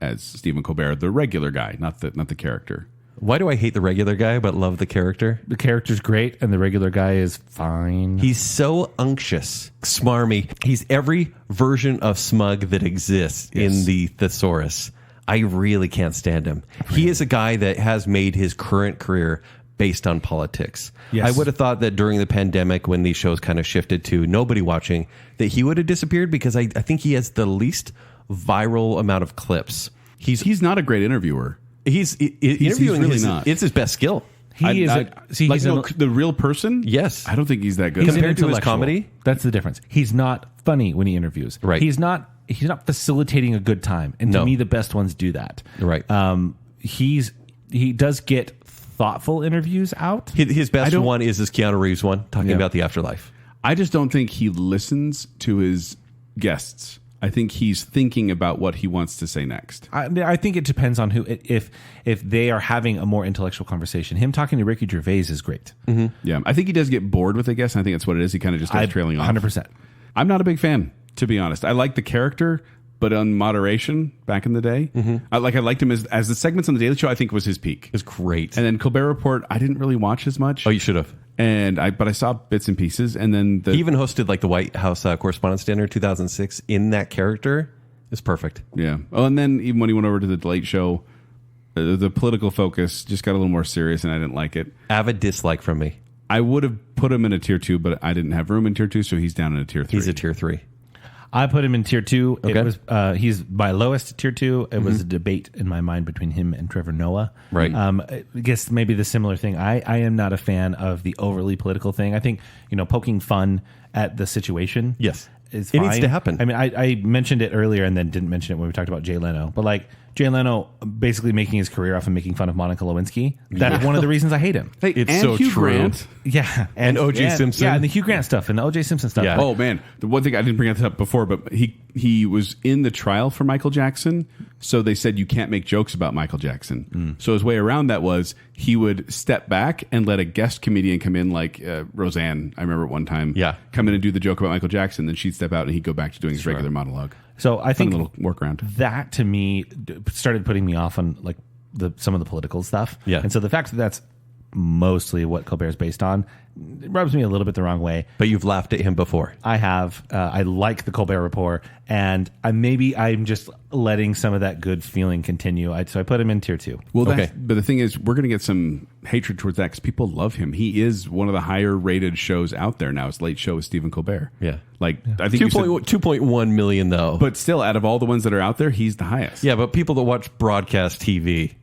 as Stephen Colbert, the regular guy, not the character. Why do I hate the regular guy but love the character? The character's great, and the regular guy is fine. He's so unctuous, smarmy. He's every version of smug that exists in the thesaurus. I really can't stand him. He is a guy that has made his current career based on politics. Yes. I would have thought that during the pandemic, when these shows kind of shifted to nobody watching, that he would have disappeared because I think he has the least viral amount of clips. He's not a great interviewer. Interviewing really is not. It's his best skill. The real person? Yes. I don't think he's that good. He's Compared to his intellectual. comedy? That's the difference. He's not funny when he interviews. Right. He's not facilitating a good time. And to No. me, the best ones do that. Right. He does get thoughtful interviews out. His best one is his Keanu Reeves one, talking about the afterlife. I just don't think he listens to his guests. I think he's thinking about what he wants to say next. I think it depends on who. If they are having a more intellectual conversation, him talking to Ricky Gervais is great. Mm-hmm. Yeah, I think he does get bored with the guests. I think that's what it is. He kind of just starts trailing off. 100%. I'm not a big fan, to be honest. I like the character, but on moderation back in the day, I liked him as the segments on the Daily Show. I think was his peak. It's great. And then Colbert Report, I didn't really watch as much. Oh, you should have. But I saw bits and pieces, and then He even hosted like the White House Correspondents' Dinner 2006 in that character. It's perfect. Yeah. Oh, and then even when he went over to the Late Show, the political focus just got a little more serious, and I didn't like it. Avid dislike from me. I would have put him in a tier 2, but I didn't have room in tier 2, so he's down in a tier 3. He's a tier 3 I put him in tier 2. Okay. It was he's my lowest tier 2. It was a debate in my mind between him and Trevor Noah. Right. I guess maybe the similar thing. I am not a fan of the overly political thing. I think poking fun at the situation. Yes. Is It fine. needs to happen. I mean, I mentioned it earlier and then didn't mention it when we talked about Jay Leno. But like Jay Leno basically making his career off of making fun of Monica Lewinsky. That's one of the reasons I hate him. Hey, It's and so Hugh true. Grant. Yeah. And O.J. Simpson. Yeah, and the Hugh Grant stuff and the O.J. Simpson stuff. Yeah. Oh man, the one thing I didn't bring that up before, but he was in the trial for Michael Jackson, so they said you can't make jokes about Michael Jackson. So his way around that was he would step back and let a guest comedian come in, like Roseanne. I remember at one time, come in and do the joke about Michael Jackson, then she'd step out and he'd go back to doing his regular monologue. So I think a little workaround. That to me started putting me off on like some of the political stuff. Yeah. And so the fact that that's mostly what Colbert is based on, it rubs me a little bit the wrong way. But you've laughed at him before. I have. I like the Colbert Report, and I'm just letting some of that good feeling continue. So I put him in tier 2. Well, Okay. but the thing is, we're going to get some hatred towards that because people love him. He is one of the higher rated shows out there now. His Late Show with Stephen Colbert. Yeah. Like I think you said, 2.1 million though. but still, out of all the ones that are out there, he's the highest. yeah, but people that watch broadcast TV.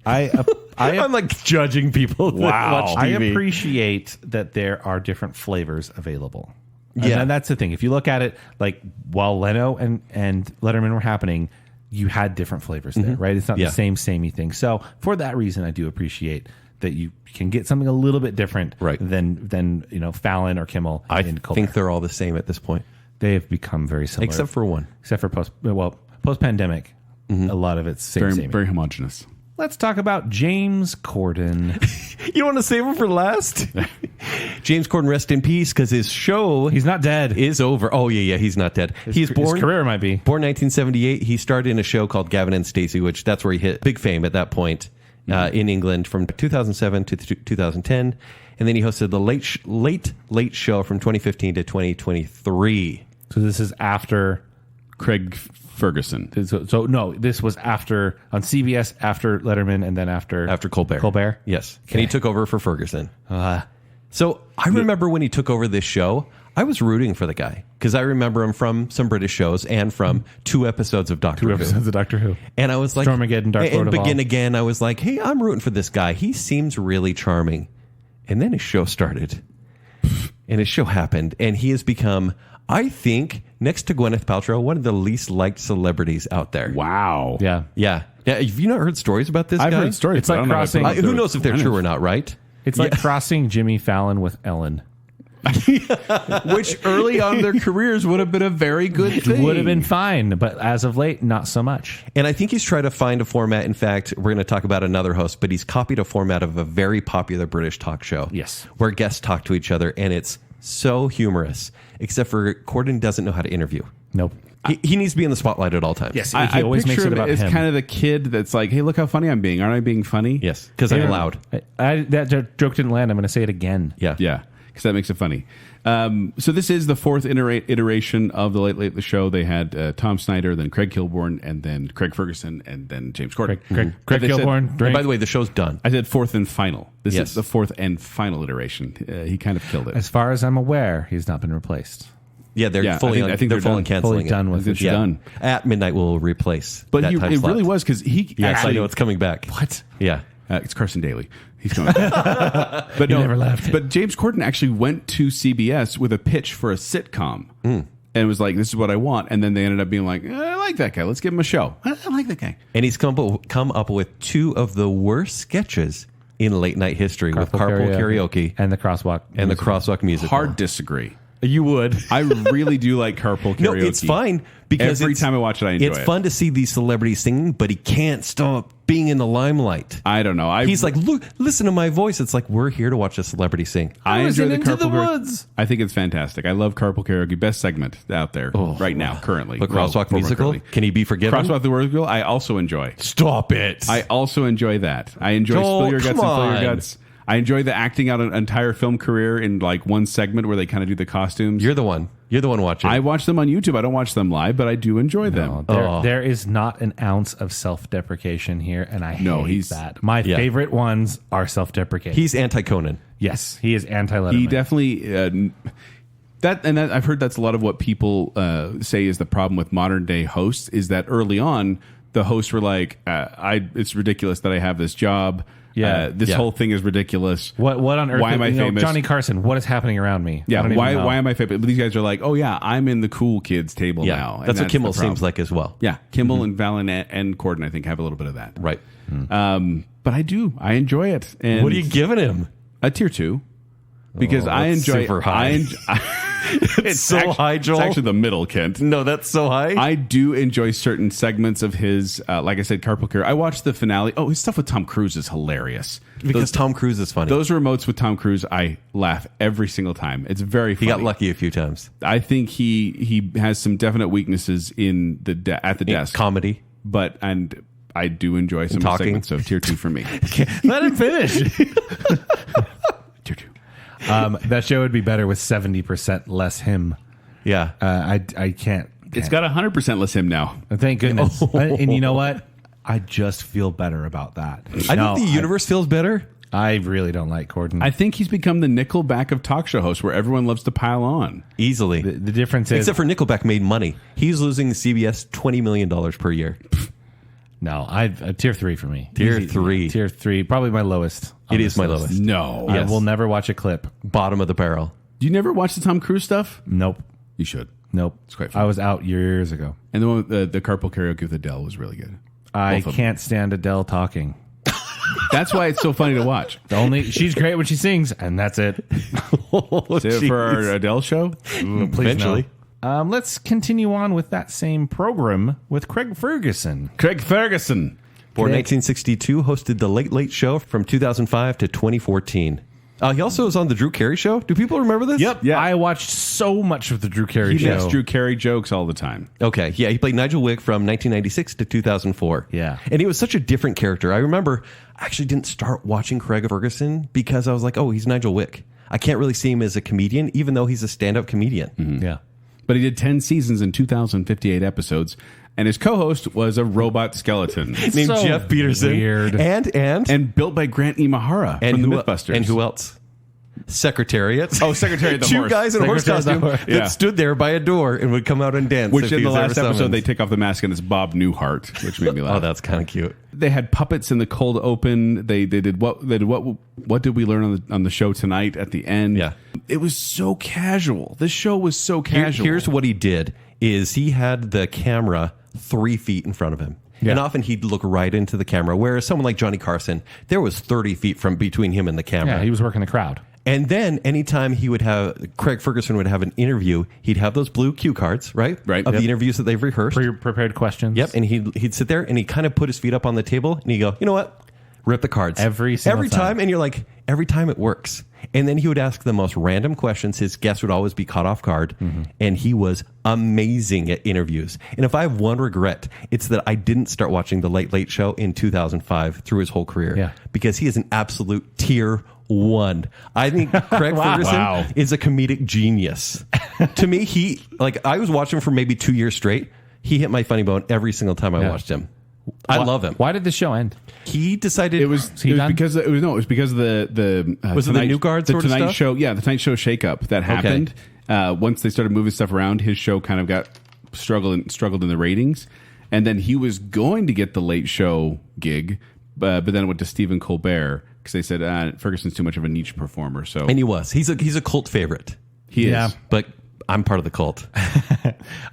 I'm like judging people that watch I TV. appreciate that there are different flavors available. Yeah. And that's the thing. If you look at it, like while Leno and Letterman were happening, you had different flavors there, right? It's not Yeah. the same samey thing. So for that reason, I do appreciate that you can get something a little bit different Right. than Fallon or Kimmel. I and Colbert. think they're all the same at this point, They have become very similar, except for one. except for post-pandemic. A lot of it's very samey. very homogenous. Let's talk about James Corden. You want to save him for last? James Corden, rest in peace, because his show He's not dead. is over. Oh yeah, he's not dead. He's born. His career might be. Born 1978. He starred in a show called Gavin and Stacey, which that's where he hit big fame at that point in England from 2007 to 2010, and then he hosted the Late Show from 2015 to 2023. So this is after. Craig Ferguson. So no, this was after on CBS, after Letterman, and then after Colbert. Colbert, Yes, and he took over for Ferguson. So I remember when he took over this show, I was rooting for the guy because I remember him from some British shows and from 2 episodes of Doctor Who. 2 episodes of Doctor Who. And I was like, Stormageddon, Dark Lord and of Begin All. Again, I was like, hey, I'm rooting for this guy. He seems really charming. And then his show started. And his show happened. And he has become, I think, next to Gwyneth Paltrow, one of the least liked celebrities out there. Wow. Yeah. Yeah. Have you not heard stories about this I've guy? heard stories. It's but like I don't know crossing- about Who knows if they're true or not, right? It's like crossing Jimmy Fallon with Ellen. Which early on in their careers would have been a very good thing. Would have been fine, but as of late, not so much. And I think he's trying to find a format. In fact, we're going to talk about another host, but he's copied a format of a very popular British talk show. Yes. Where guests talk to each other, and it's so humorous, except for Corden doesn't know how to interview. Nope. He needs to be in the spotlight at all times. Yes. I He always makes picture it him about as him. kind of the kid that's like, hey, look how funny I'm being. Aren't I being funny? Yes, because I'm loud. That joke didn't land. I'm going to say it again. Yeah. Yeah, because that makes it funny. So this is the 4th iteration of the Late Show. They had Tom Snyder, then Craig Kilborn, and then Craig Ferguson, and then James Corden. Craig But they said- Kilborn. And by the way, the show's done. I said 4th and final. This Yes. is the 4th and final iteration. He kind of killed it. As far as I'm aware, he's not been replaced. Yeah, they're Yeah, fully. I think they're they're fully done. canceling Fully done with It's it. done. At midnight, we'll replace. But that it time slot. really was because he Yes, actually I know it's coming back. What? Yeah. It's Carson Daly. He's going. But no, never left. But James Corden actually went to CBS with a pitch for a sitcom, and was like, "This is what I want." And then they ended up being like, "I like that guy. Let's give him a show. I like that guy." And he's come up with 2 of the worst sketches in late night history with Carpool Karaoke and the Crosswalk. and the Crosswalk musical. Hard disagree. You would. I really do like Carpool Karaoke. No, it's fine because every time I watch it, I enjoy it. It's fun to see these celebrities singing, but he can't stop being in the limelight. I don't know. He's like, look, listen to my voice. It's like we're here to watch a celebrity sing. I enjoy the Into the Carpool Karaoke. Woods. I think it's fantastic. I love Carpool Karaoke. Best segment out there right now, currently. But Well, Crosswalk former musical, currently. can he be forgiven? Crosswalk the Musical, I also enjoy. Stop it. I also enjoy that. I enjoy Oh, Spill Your Guts and come Fill Your on. Guts. I enjoy the acting out an entire film career in like one segment where they kind of do the costumes. You're the one watching. I watch them on YouTube. I don't watch them live, but I do enjoy them. There is not an ounce of self-deprecation here, and I No, hate he's- that. My Yeah. favorite ones are self-deprecating. He's anti-Conan. Yes, he is anti-Letterman. He definitely that I've heard that's a lot of what people say is the problem with modern day hosts is that early on the hosts were like, it's ridiculous that I have this job. Yeah. This Yeah. whole thing is ridiculous. What on earth? Why am I famous? Johnny Carson. What is happening around me? I Yeah, don't even know. why am I famous? But these guys are like, oh yeah, I'm in the cool kids table Yeah, now. And that's what Kimmel the problem. seems like as well. Yeah, Kimmel and Fallon and Corden, I think, have a little bit of that. Right. But I enjoy it. And What are you giving him? a tier 2 because I that's enjoy super high. It's so high, Joel. It's actually the middle, Kent. No, that's so high. I do enjoy certain segments of his, like I said, Carpool Karaoke. I watched the finale. Oh, his stuff with Tom Cruise is hilarious. because Tom Cruise is funny. Those remotes with Tom Cruise, I laugh every single time. It's very funny. he got lucky a few times. I think he has some definite weaknesses in at the desk, Comedy. but I do enjoy some Talking. segments. So tier 2 for me. Let him finish. Tier 2. That show would be better with 70% less him. Yeah. I can't. It's got 100% less him now. Thank goodness. Oh. And you know what? I just feel better about that. I think the universe feels better. I really don't like Corden. I think he's become the Nickelback of talk show hosts, where everyone loves to pile on. Easily. the difference is Except for Nickelback made money. He's losing CBS $20 million per year. no. Tier 3 for me. Tier Easy. 3. Tier 3, probably my lowest. on It is this my list. lowest. No, Yes. I will never watch a clip. Bottom of the barrel. Do you never watch the Tom Cruise stuff? Nope. You should. Nope. It's quite fun. I was out years ago. And the one with the Carpool Karaoke with Adele was really good. I Both of them. can't stand Adele talking. That's why it's so funny to watch. She's great when she sings, and that's it. Is it for our Adele show? Please Eventually. no. Let's continue on with that same program with Craig Ferguson. Craig Ferguson. Born 1962, hosted The Late Late Show from 2005 to 2014. He also was on The Drew Carey Show. Do people remember this? Yeah. I watched so much of the Drew Carey He show. makes Drew Carey jokes all the time. Okay, yeah, he played Nigel Wick from 1996 to 2004. Yeah. And he was such a different character. I remember I actually didn't start watching Craig Ferguson because I was like, oh, he's Nigel Wick. I can't really see him as a comedian, even though he's a stand-up comedian. Yeah. But he did 10 seasons and 2,058 episodes, and his co-host was a robot skeleton. Named So Jeff Peterson. weird. And and built by Grant Imahara from the who, Mythbusters. And who else? Secretariat. Oh, Secretariat the Two horse. guys in a horse Secretariat the costume horse. that stood there by a door and would come out and dance. Which if in he the was ever last episode summoned. they take off the mask and it's Bob Newhart, which made me laugh. Oh, that's kind of cute. They had puppets in the cold open. They did what did we learn on the show tonight at the end? Yeah. It was so casual. This show was so casual. Here's what he did is he had the camera 3 feet in front of him. Yeah. And often he'd look right into the camera, whereas someone like Johnny Carson, there was 30 feet from between him and the camera. Yeah, he was working the crowd. And then anytime he would have, Craig Ferguson would have an interview, he'd have those blue cue cards, right? Right. Of Yep. the interviews that they've rehearsed. Prepared questions. Yep. And he'd sit there and he'd kind of put his feet up on the table and he'd go, you know what? Rip the cards. Every single time. time. And you're like, every time it works. And then he would ask the most random questions. His guests would always be caught off guard. And he was amazing at interviews. And if I have one regret, it's that I didn't start watching The Late Late Show in 2005 through his whole career. Yeah. Because he is an absolute tier 1. I think Craig Ferguson Wow. is a comedic genius. To me, I was watching him for maybe 2 years straight. He hit my funny bone every single time I watched him. I love him. Why did the show end? He decided It was done? because it was because of the Was it the New Guard the sort of Tonight stuff? Show, the Tonight Show shakeup that happened. Once they started moving stuff around, his show kind of got struggled in the ratings, and then he was going to get the Late Show gig, but then it went to Stephen Colbert because they said Ferguson's too much of a niche performer. So and he was. He's a cult favorite. he Yeah. is. But I'm part of the cult.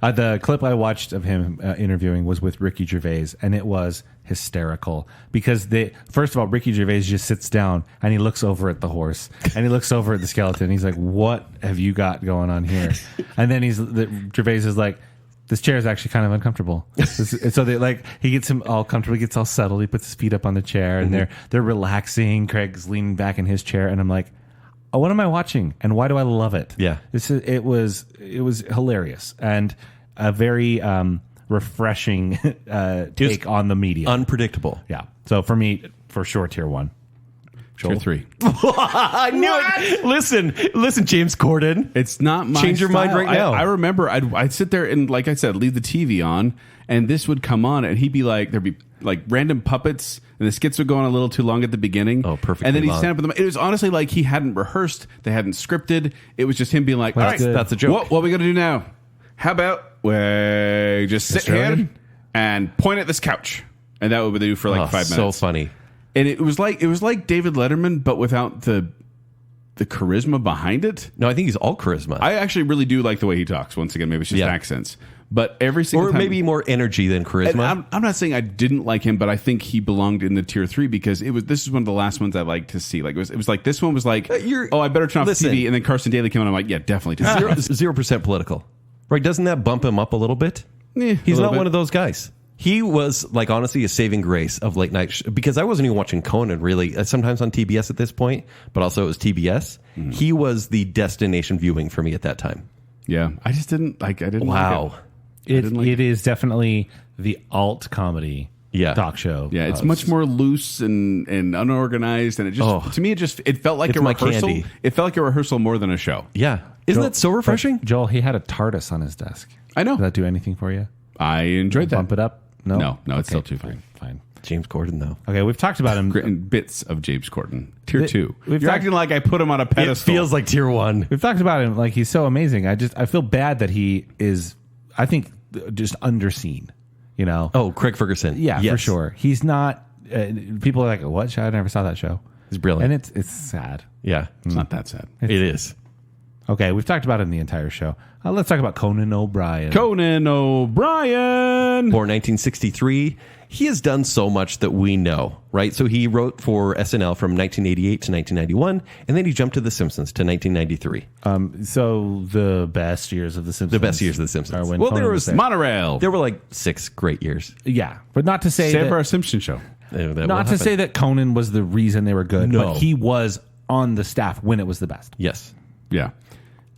The clip I watched of him interviewing was with Ricky Gervais, and it was hysterical because first of all, Ricky Gervais just sits down and he looks over at the horse and he looks over at the skeleton. He's like, "What have you got going on here?" And then Gervais is like, "This chair is actually kind of uncomfortable." So he gets him all comfortable, he gets all settled, he puts his feet up on the chair, and they're relaxing. Craig's leaning back in his chair, and I'm like, oh, what am I watching? And why do I love it? Yeah. It was hilarious and a very refreshing take on the media. Unpredictable. Yeah. So for me, for sure, tier 1. Tier 3. I knew it. Listen, James Corden. It's not my Change your mind style. right now. I remember I'd sit there and, like I said, leave the TV on, and this would come on, and he'd be like, there'd be like random puppets, and the skits would go on a little too long at the beginning. Oh, perfectly And then he'd long. stand up with them. It was honestly like he hadn't rehearsed, they hadn't scripted. It was just him being like, all right, That's a joke. What are we gonna do now? How about we just sit here Australian? and point at this couch, and that would be do for like 5 minutes. So funny. And it was like David Letterman, but without the charisma behind it. No, I think he's all charisma. I actually really do like the way he talks. Once again, maybe it's just Yeah. accents, but every single or time, maybe more energy than and charisma. I'm not saying I didn't like him, but I think he belonged in the tier 3 because this is one of the last ones I liked to see. Like it was like this one was like, I better turn off listen. the TV, and then Carson Daly came on. I'm like, yeah, definitely. 0% political. Right? Doesn't that bump him up a little bit? Yeah, He's not one of those guys. He was like honestly a saving grace of late night because I wasn't even watching Conan really. Sometimes on TBS at this point, but also it was TBS. He was the destination viewing for me at that time. Yeah, I just didn't like. I didn't. Wow. Like It is definitely the alt comedy talk show. Yeah, it's much more loose and unorganized, and it just to me it felt like It's a my rehearsal. candy. It felt like a rehearsal more than a show. Yeah. Isn't that so refreshing? Joel, he had a TARDIS on his desk. I know. Did that do anything for you? I enjoyed that. Bump it up? No, No, it's still too fine. James Corden, though. Okay, we've talked about him. Written bits of James Corden. Tier 2. we've You're talked- acting like I put him on a pedestal. It feels like tier 1. We've talked about him like he's so amazing. I feel bad that he is, I think, just underseen. You know? Oh, Craig Ferguson. Yeah, Yes. for sure. He's not. People are like, "What? I never saw that show." He's brilliant. And it's sad. Yeah. It's not that sad. It is. Okay, we've talked about him the entire show. Let's talk about Conan O'Brien. Conan O'Brien. Born 1963. He has done so much that we know, right? So he wrote for SNL from 1988 to 1991, and then he jumped to The Simpsons to 1993. So the best years of The Simpsons. The best years of The Simpsons. are when Well, Conan there was there. Monorail. There were like 6 great years. Yeah, but not to say Save that, our Simpson show. not to say that Conan was the reason they were good. No. But he was on the staff when it was the best. Yes. Yeah.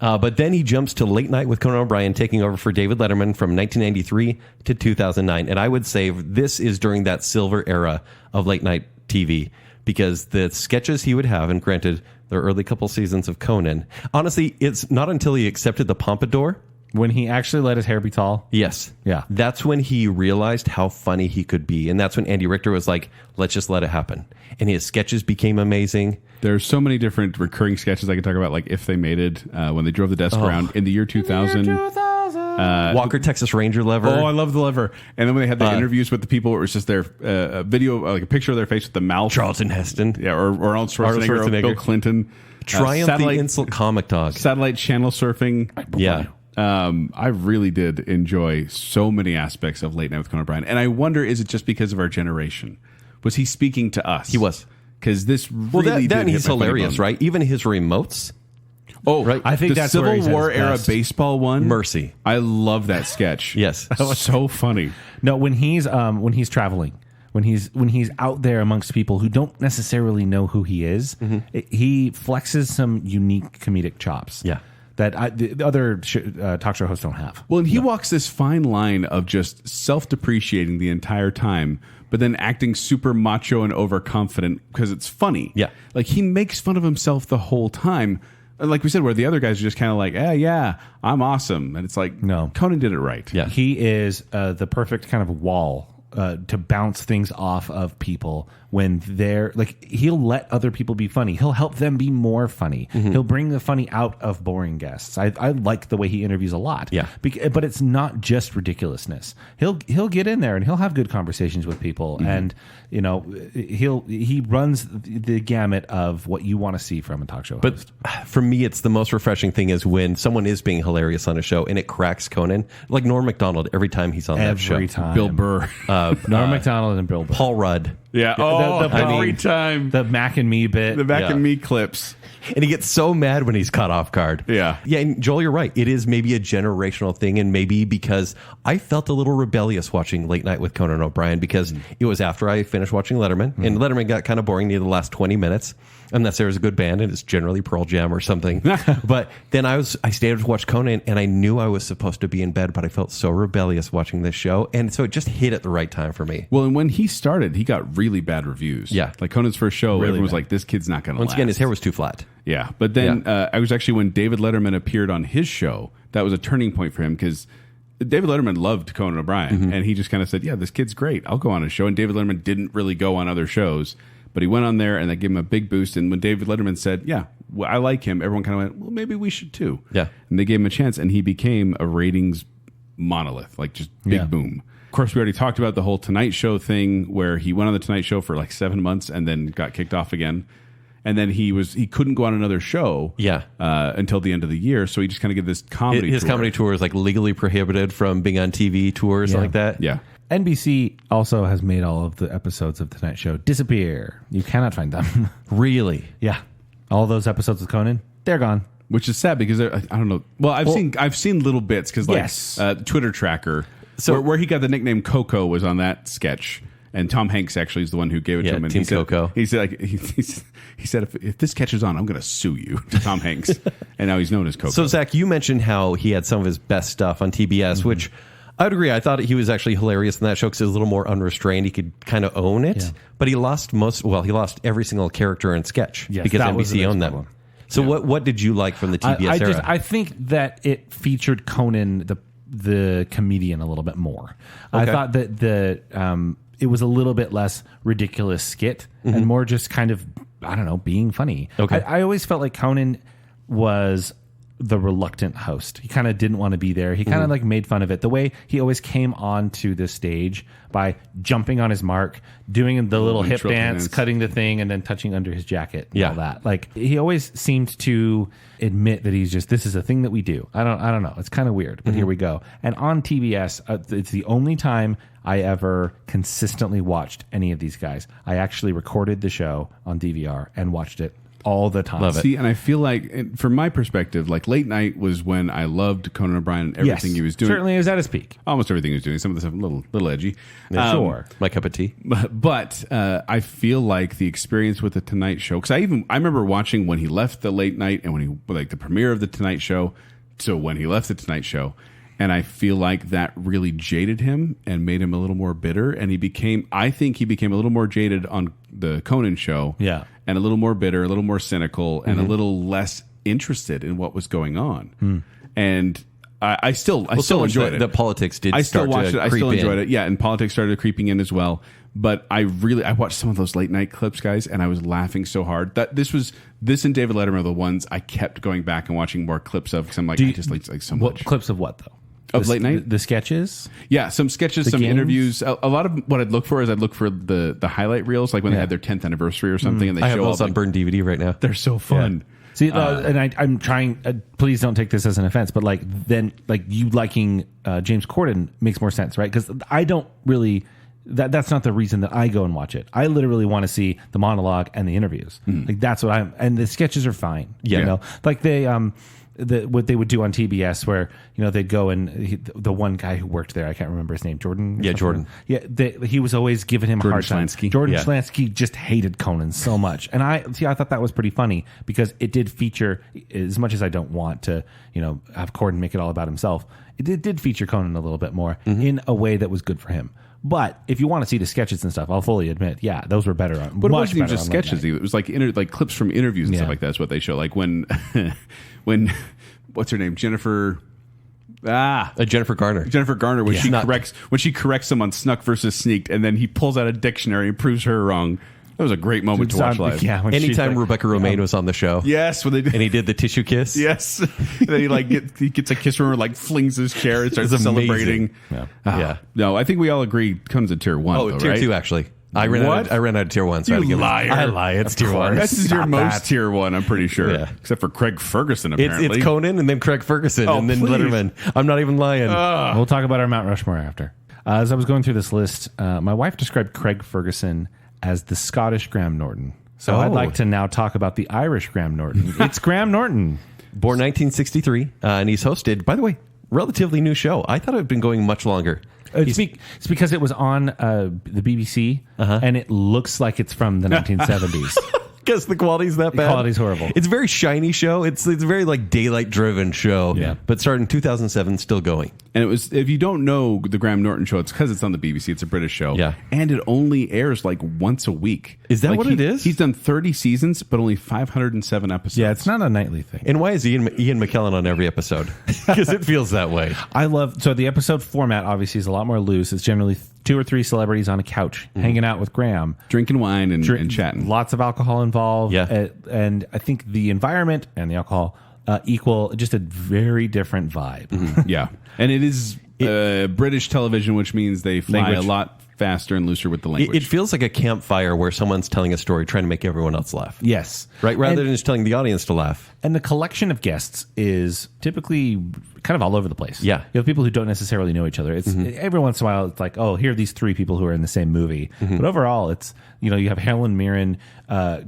But then he jumps to Late Night with Conan O'Brien, taking over for David Letterman from 1993 to 2009. And I would say this is during that silver era of late night TV because the sketches he would have, and granted, the early couple seasons of Conan, honestly, it's not until he accepted the pompadour. When he actually let his hair be tall. Yes. Yeah. That's when he realized how funny he could be. And that's when Andy Richter was like, let's just let it happen. And his sketches became amazing. There's so many different recurring sketches I could talk about, like If They Mated, when they drove the desk around in the year 2000. Walker, Texas Ranger lever. Oh, I love the lever. And then when they had the interviews with the people, it was just their video, like a picture of their face with the mouth. Charlton Heston. Yeah, or Arnold Schwarzenegger, or Bill Clinton. Triumph the Insult Comic Dog. Satellite channel surfing. Yeah. I really did enjoy so many aspects of Late Night with Conan O'Brien. And I wonder, is it just because of our generation? Was he speaking to us? He was. Because this really then did he's hit my funny hilarious, bone. right? Even his remotes. Oh, right. I think the that's Civil where he's at War his era best. baseball one. Mercy. I love that sketch. Yes. That was so funny. No, when he's traveling, when he's out there amongst people who don't necessarily know who he is, he flexes some unique comedic chops. Yeah. That the other talk show hosts don't have. Well, and he walks this fine line of just self-depreciating the entire time, but then acting super macho and overconfident because it's funny. Yeah. Like, he makes fun of himself the whole time. Like we said, where the other guys are just kind of like, yeah, I'm awesome. And it's like, no. Conan did it right. Yeah. He is the perfect kind of wall to bounce things off of people when they're like, he'll let other people be funny. He'll help them be more funny. He'll bring the funny out of boring guests. I like the way he interviews a lot. Yeah. But it's not just ridiculousness. He'll get in there and he'll have good conversations with people. And, you know, he runs the gamut of what you want to see from a talk show host. But for me, it's the most refreshing thing is when someone is being hilarious on a show and it cracks Conan, like Norm Macdonald every time he's on that show. Every time. Bill Burr. Norm Macdonald and Bill Burr. Paul Rudd. Yeah. Every time. The Mac and Me bit. The Mac Yeah. and Me clips. And he gets so mad when he's caught off guard. Yeah. Yeah, and Joel, you're right. It is maybe a generational thing, and maybe because I felt a little rebellious watching Late Night with Conan O'Brien because it was after I finished watching Letterman, and Letterman got kind of boring near the last 20 minutes, unless there was a good band, and it's generally Pearl Jam or something. But then I stayed to watch Conan, and I knew I was supposed to be in bed, but I felt so rebellious watching this show, and so it just hit at the right time for me. Well, and when he started, he got really bad reviews. Yeah. Like Conan's first show, Really everyone was bad. like, this kid's not going to last. Once again, his hair was too flat. Yeah, but then I was actually, when David Letterman appeared on his show, that was a turning point for him because David Letterman loved Conan O'Brien, and he just kind of said, yeah, this kid's great. I'll go on his show. And David Letterman didn't really go on other shows, but he went on there and that gave him a big boost. And when David Letterman said, yeah, well, I like him, everyone kind of went, well, maybe we should too. Yeah. And they gave him a chance, and he became a ratings monolith, like just big boom. Of course, we already talked about the whole Tonight Show thing where he went on the Tonight Show for like 7 months and then got kicked off again. And then he couldn't go on another show until the end of the year. So he just kind of did this comedy His tour. comedy tour is like legally prohibited from being on TV tours like that. Yeah. NBC also has made all of the episodes of Tonight Show disappear. You cannot find them. Really? Yeah. All those episodes of Conan, they're gone. Which is sad because I don't know. Well, I've seen little bits because Yes. Twitter Tracker, So- where he got the nickname Coco was on that sketch. And Tom Hanks actually is the one who gave it to Yeah, him. And Team he said, Coco. He said, like, he said, if this catches on, I'm going to sue you, to Tom Hanks. And now he's known as Coco. So, Zach, you mentioned how he had some of his best stuff on TBS, which I would agree. I thought he was actually hilarious in that show because he was a little more unrestrained. He could kind of own it. Yeah. But he lost he lost every single character and sketch Yes, because that was the NBC biggest owned them. problem. So what did you like from the TBS era? I think that it featured Conan, the comedian, a little bit more. I Okay. thought that it was a little bit less ridiculous skit and more just kind of, I don't know, being funny. Okay. I always felt like Conan was the reluctant host. He kind of didn't want to be there. He kind of like made fun of it. The way he always came onto the stage by jumping on his mark, doing the little hip dance, cutting the thing, and then touching under his jacket and all that. Like, he always seemed to admit that he's just, this is a thing that we do. I don't know. It's kind of weird, but here we go. And on TBS, it's the only time I ever consistently watched any of these guys. I actually recorded the show on DVR and watched it all the time. Love it. See, and I feel like, from my perspective, like Late Night was when I loved Conan O'Brien and everything he was doing. Certainly, it was at his peak. Almost everything he was doing. Some of the stuff a little edgy. Sure. My cup of tea. But I feel like the experience with the Tonight Show, because I remember watching when he left the Late Night and when he, like, the premiere of the Tonight Show to when he left the Tonight Show. And I feel like that really jaded him and made him a little more bitter. And I think he became a little more jaded on the Conan show. Yeah. And a little more bitter, a little more cynical, and a little less interested in what was going on. And I still enjoyed it. The politics did I still start watched to it. I creep still enjoyed in. it. Yeah, and politics started creeping in as well. But I watched some of those late night clips, guys, and I was laughing so hard. This and David Letterman are the ones I kept going back and watching more clips of because I'm like, I just like so much. Clips of what, though? Of late night? The sketches? Yeah, some sketches, some games? Interviews. A lot of what I'd look for is I'd look for the highlight reels, like when they had their 10th anniversary or something. And they I have show those all on burned DVD right now. They're so fun. See, and I'm trying. Please don't take this as an offense, but you liking James Corden makes more sense, right? Because I don't really. That's not the reason that I go and watch it. I literally want to see the monologue and the interviews. Like that's what and the sketches are fine. Yeah. You know, like they what they would do on TBS where they'd go and the one guy who worked there, I can't remember his name, Jordan. Yeah, Jordan. Yeah, he was always giving him a hard time. Schlansky. Jordan Yeah. Schlansky just hated Conan so much, and I thought that was pretty funny because it did feature, as much as I don't want to have Corden make it all about himself, it did feature Conan a little bit more in a way that was good for him. But if you want to see the sketches and stuff, I'll fully admit, those were better. But it wasn't even just sketches. It was like like clips from interviews and stuff like that. That's what they show. Like when what's her name, Jennifer Garner. Jennifer Garner when she corrects him on snuck versus sneaked, and then he pulls out a dictionary and proves her wrong. That was a great moment to watch live. Yeah, Anytime Rebecca Romaine was on the show. Yes, when they did. And he did the tissue kiss. Yes. And then he gets a kiss from her, like flings his chair and starts celebrating. Yeah. Yeah. No, I think we all agree comes at tier 1. Oh, tier right? 2 actually. I ran out of tier 1. So You liar. I lie. It's tier 1. This is your most tier 1, I'm pretty sure. Yeah. Except for Craig Ferguson, apparently. It's Conan and then Craig Ferguson and then please. Letterman. I'm not even lying. We'll talk about our Mount Rushmore after. As I was going through this list, my wife described Craig Ferguson as the Scottish Graham Norton. So I'd like to now talk about the Irish Graham Norton. It's Graham Norton. Born 1963, and he's hosted, by the way, relatively new show. I thought it had been going much longer. It's because it was on the BBC, and it looks like it's from the 1970s. Because the quality's that bad. The quality's horrible. It's a very shiny show. It's a very like daylight driven show. Yeah. But started in 2007, still going. And it was, if you don't know the Graham Norton show, it's because it's on the BBC. It's a British show. Yeah. And it only airs like once a week. Is that what it is? He's done 30 seasons, but only 507 episodes. Yeah, it's not a nightly thing. And why is Ian McKellen on every episode? Because it feels that way. So the episode format obviously is a lot more loose. It's generally 2 or 3 celebrities on a couch hanging out with Graham. Drinking wine and chatting. Lots of alcohol involved. Yeah. And I think the environment and the alcohol equal just a very different vibe. Yeah. And it is British television, which means they fly a lot faster and looser with the language. It feels like a campfire where someone's telling a story, trying to make everyone else laugh. Yes. Right? Rather than just telling the audience to laugh. And the collection of guests is typically kind of all over the place. Yeah. You have people who don't necessarily know each other. It's every once in a while, it's like, oh, here are these 3 people who are in the same movie. But overall, it's, you have Helen Mirren,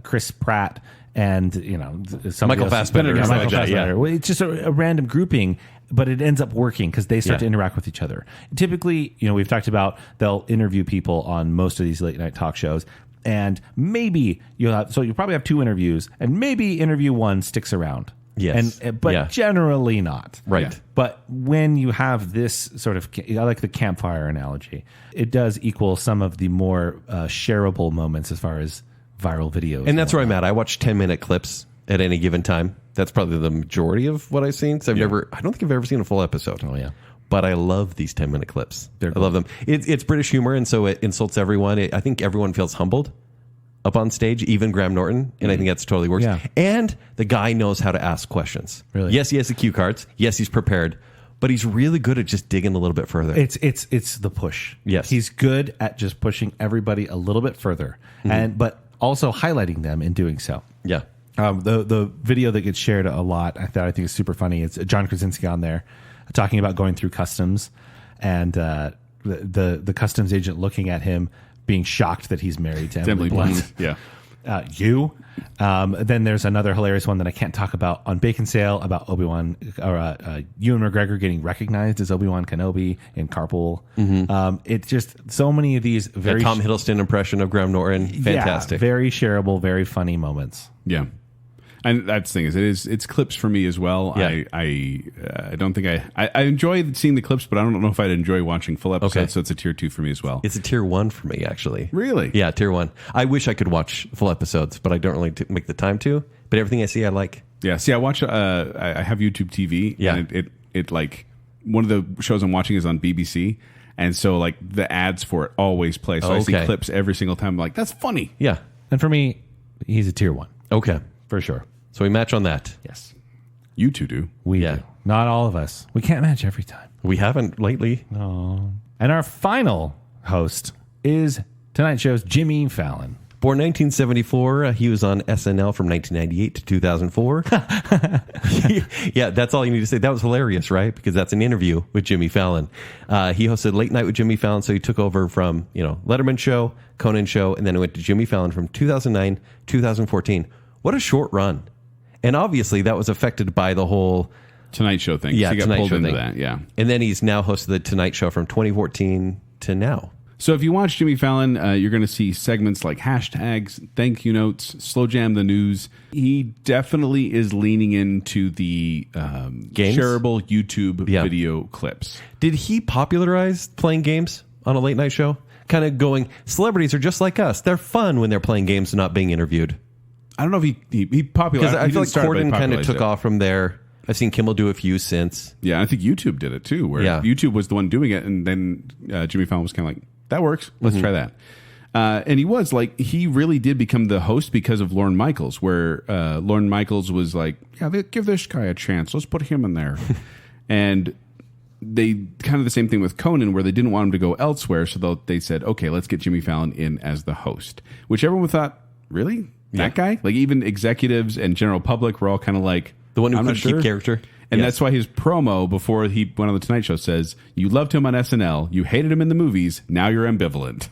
Chris Pratt, and, Michael Fassbender. Michael Fassbender. Well, it's just a random grouping, but it ends up working because they start to interact with each other. Typically, we've talked about they'll interview people on most of these late night talk shows. And maybe you'll probably have 2 interviews, and maybe interview 1 sticks around. Yes. But generally not. Right. Yeah. But when you have this sort of, I like the campfire analogy, it does equal some of the more shareable moments as far as viral videos. And that's where I'm at. I watch 10-minute clips at any given time. That's probably the majority of what I've seen. Because I don't think I've ever seen a full episode. Oh, yeah. But I love these 10-minute clips. I love them. It's British humor, and so it insults everyone. I think everyone feels humbled up on stage, even Graham Norton, and I think that's totally works. Yeah. And the guy knows how to ask questions. Really? Yes, he has the cue cards. Yes, he's prepared. But he's really good at just digging a little bit further. It's the push. Yes. He's good at just pushing everybody a little bit further, but also highlighting them in doing so. Yeah. The video that gets shared a lot, I think is super funny. It's John Krasinski on there talking about going through customs, and the customs agent looking at him, being shocked that he's married to Emily Blunt. Yeah. Then there's another hilarious one that I can't talk about on Baconsale about Obi-Wan or Ewan McGregor getting recognized as Obi-Wan Kenobi in Carpool. It's just so many of these very Tom Hiddleston impression of Graham Norton, fantastic. Very shareable, very funny moments. Yeah. And that's the thing it's clips for me as well. Yeah. I don't think I enjoy seeing the clips, but I don't know if I'd enjoy watching full episodes. Okay. So it's a tier 2 for me as well. It's a tier 1 for me, actually. Really? Yeah, tier 1. I wish I could watch full episodes, but I don't really make the time to. But everything I see, I like. Yeah. See, I watch. I have YouTube TV. Yeah. And it like one of the shows I'm watching is on BBC. And so, like, the ads for it always play. So I see clips every single time. I'm like, that's funny. Yeah. And for me, he's a tier 1. Okay. For sure. So we match on that. Yes. You two do. We do. Not all of us. We can't match every time. We haven't lately. No. And our final host is Tonight Show's Jimmy Fallon. Born 1974, he was on SNL from 1998 to 2004. Yeah, that's all you need to say. That was hilarious, right? Because that's an interview with Jimmy Fallon. He hosted Late Night with Jimmy Fallon, so he took over from Letterman Show, Conan Show, and then it went to Jimmy Fallon from 2009, 2014. What a short run. And obviously that was affected by the whole Tonight Show thing. Yeah, so he got Tonight pulled Show into thing. that. Yeah. And then he's now hosted the Tonight Show from 2014 to now. So if you watch Jimmy Fallon, you're going to see segments like hashtags, thank you notes, slow jam the news. He definitely is leaning into the shareable YouTube video clips. Did he popularize playing games on a late night show? Kind of going, celebrities are just like us. They're fun when they're playing games and not being interviewed. I don't know if he popularized. Because I feel like Corden kind of took off from there. I've seen Kimmel do a few since. Yeah, I think YouTube did it too, where YouTube was the one doing it, and then Jimmy Fallon was kind of like, that works. Let's try that. And he really did become the host because of Lorne Michaels, where Lorne Michaels was like, yeah, give this guy a chance. Let's put him in there. And they kind of the same thing with Conan, where they didn't want him to go elsewhere. So they said, okay, let's get Jimmy Fallon in as the host, which everyone thought, really? That guy? Like even executives and general public were all kind of like, the one who I'm could not sure. keep character. And that's why his promo before he went on the Tonight Show says, you loved him on SNL, you hated him in the movies, now you're ambivalent.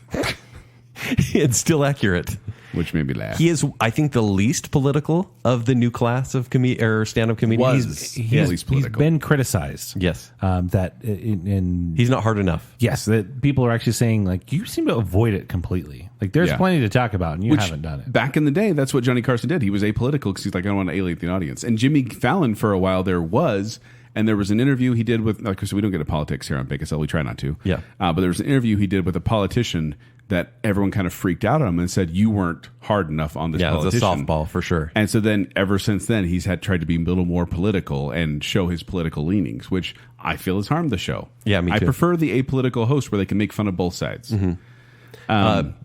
It's still accurate. Which made me laugh. He is, I think, the least political of the new class of stand-up comedians. He's political. He's been criticized. Yes. That he's not hard enough. Yes, that people are actually saying, like, you seem to avoid it completely. Like, there's plenty to talk about, and you haven't done it. Back in the day, that's what Johnny Carson did. He was apolitical because he's like, I don't want to alienate the audience. And Jimmy Fallon, for a while, there was an interview he did with, like, so we don't get into politics here on Baconsale, we try not to. Yeah. But there was an interview he did with a politician that everyone kind of freaked out on him and said, you weren't hard enough on this politician. Yeah, it's a softball for sure. And so then ever since then, he's tried to be a little more political and show his political leanings, which I feel has harmed the show. Yeah, me too. I prefer the apolitical host where they can make fun of both sides.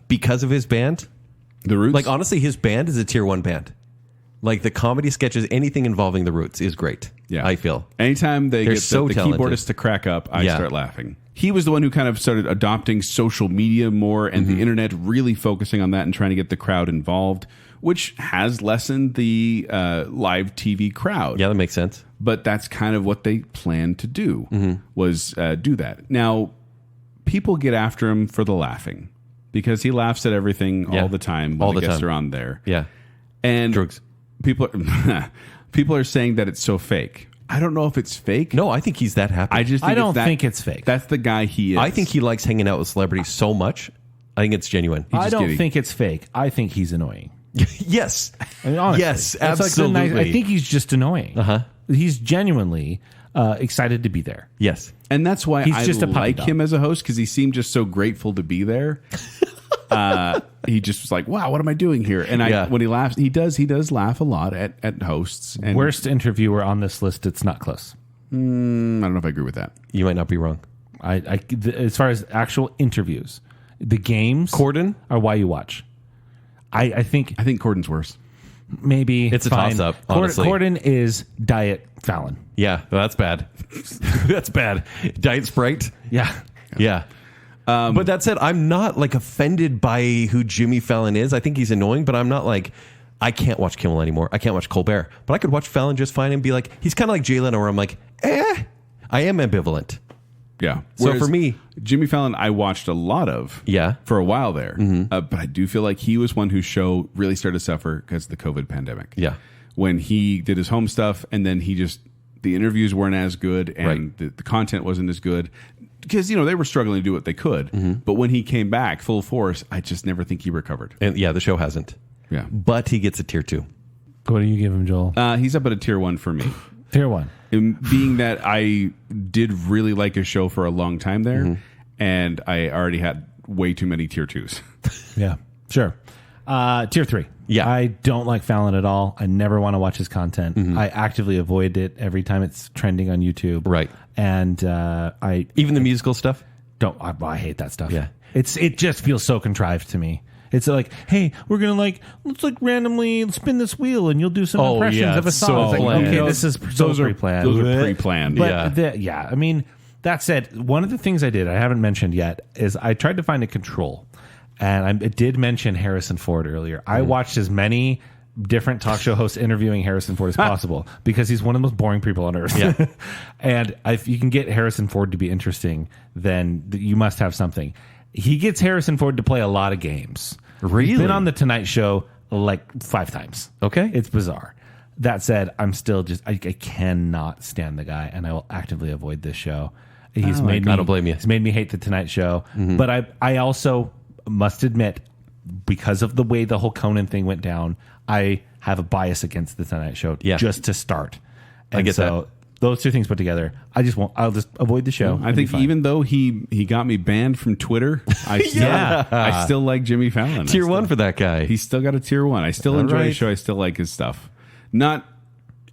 Because of his band? The Roots? Like, honestly, his band is a tier 1 band. Like, the comedy sketches, anything involving the Roots is great. Yeah. I feel. Anytime they They're get so the talented. keyboardist to crack up, I start laughing. He was the one who kind of started adopting social media more and the internet, really focusing on that and trying to get the crowd involved, which has lessened the live TV crowd. Yeah, that makes sense. But that's kind of what they planned to do, was do that. Now, people get after him for the laughing because he laughs at everything all the time when the guests are on there. Yeah. And drugs. People are saying that it's so fake. I don't know if it's fake. No, I think he's that happy. I don't think it's fake. That's the guy he is. I think he likes hanging out with celebrities so much. I think it's genuine. I don't think it's fake. I think he's annoying. Yes. I mean, honestly, yes, that's absolutely. I think he's just annoying. He's genuinely excited to be there. Yes. And that's why He's I just a puppy like dog. him as a host, because he seemed just so grateful to be there. He just was like, wow, what am I doing here? And when he laughs, he does laugh a lot at hosts. And Worst interviewer on this list, it's not close. I don't know if I agree with that. You might not be wrong. As far as actual interviews, the games Corden are why you watch. I think Corden's worse. maybe It's a fine. toss-up, honestly. Corden is Diet Fallon. Yeah, that's bad. That's bad. Diet Sprite. Yeah. Yeah. But that said, I'm not like offended by who Jimmy Fallon is. I think he's annoying, but I'm not like, I can't watch Kimmel anymore. I can't watch Colbert. But I could watch Fallon just fine and be like, he's kind of like Jay Leno, where I'm like, I am ambivalent. Yeah. So Whereas for me, Jimmy Fallon, I watched a lot of for a while there. But I do feel like he was one whose show really started to suffer because of the COVID pandemic. Yeah. When he did his home stuff and then the interviews weren't as good and the content wasn't as good because, they were struggling to do what they could. But when he came back full force, I just never think he recovered. And the show hasn't. Yeah. But he gets a tier 2. What do you give him, Joel? He's up at a tier 1 for me. Tier 1. And being that I did really like his show for a long time there, and I already had way too many tier 2s. Yeah, sure. Tier 3. Yeah. I don't like Fallon at all. I never want to watch his content. I actively avoid it every time it's trending on YouTube. Right. And even the musical stuff? I hate that stuff. Yeah. It just feels so contrived to me. It's like, hey, we're gonna let's randomly spin this wheel and you'll do some impressions of a song. so It's like, planned. okay, this is so pre-planned. Those are pre-planned. But I mean, that said, one of the things I did, I haven't mentioned yet, is I tried to find a control. And I did mention Harrison Ford earlier. I watched as many different talk show hosts interviewing Harrison Ford as possible because he's one of the most boring people on earth. Yeah. And if you can get Harrison Ford to be interesting, then you must have something. He gets Harrison Ford to play a lot of games. Really? He's been on The Tonight Show like 5 times. Okay. It's bizarre. That said, I'm still I cannot stand the guy, and I will actively avoid this show. He's made me, I don't blame you. He's made me hate The Tonight Show. But I also must admit, because of the way the whole Conan thing went down, I have a bias against The Tonight Show just to start. And I get that. Those two things put together, I'll just avoid the show. I think even though he got me banned from Twitter, I still like Jimmy Fallon. Tier 1 for that guy. He's still got a tier 1. I still enjoy right. his show. I still like his stuff.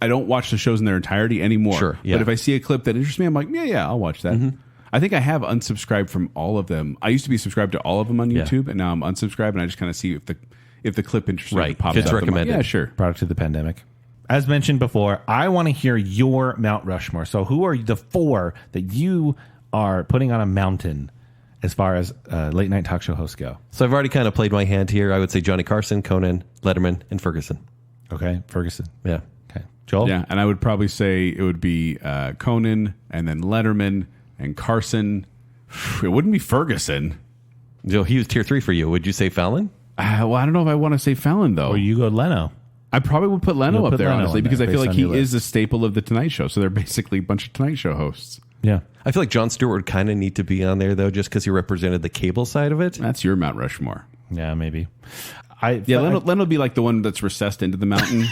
I don't watch the shows in their entirety anymore. Sure, yeah. But if I see a clip that interests me, I'm like, yeah, I'll watch that. I think I have unsubscribed from all of them. I used to be subscribed to all of them on YouTube, and now I'm unsubscribed, and I just kind of see if the clip interests me. Right. It pops If it's up. I'm like, recommended. yeah, sure. Product of the pandemic. As mentioned before, I want to hear your Mount Rushmore. So who are the 4 that you are putting on a mountain as far as late night talk show hosts go? So I've already kind of played my hand here. I would say Johnny Carson, Conan, Letterman, and Ferguson. Okay, Ferguson. Yeah. Okay, Joel? Yeah, and I would probably say it would be Conan, and then Letterman, and Carson. It wouldn't be Ferguson. So he was tier 3 for you. Would you say Fallon? Well, I don't know if I want to say Fallon, though. Or you go Leno. I probably would put Leno You'll up put there, Leno honestly, in there because I feel based like on he your is a staple of The Tonight Show. So they're basically a bunch of Tonight Show hosts. Yeah. I feel like Jon Stewart would kind of need to be on there, though, just because he represented the cable side of it. That's your Mount Rushmore. Yeah, maybe. Leno would be like the one that's recessed into the mountain.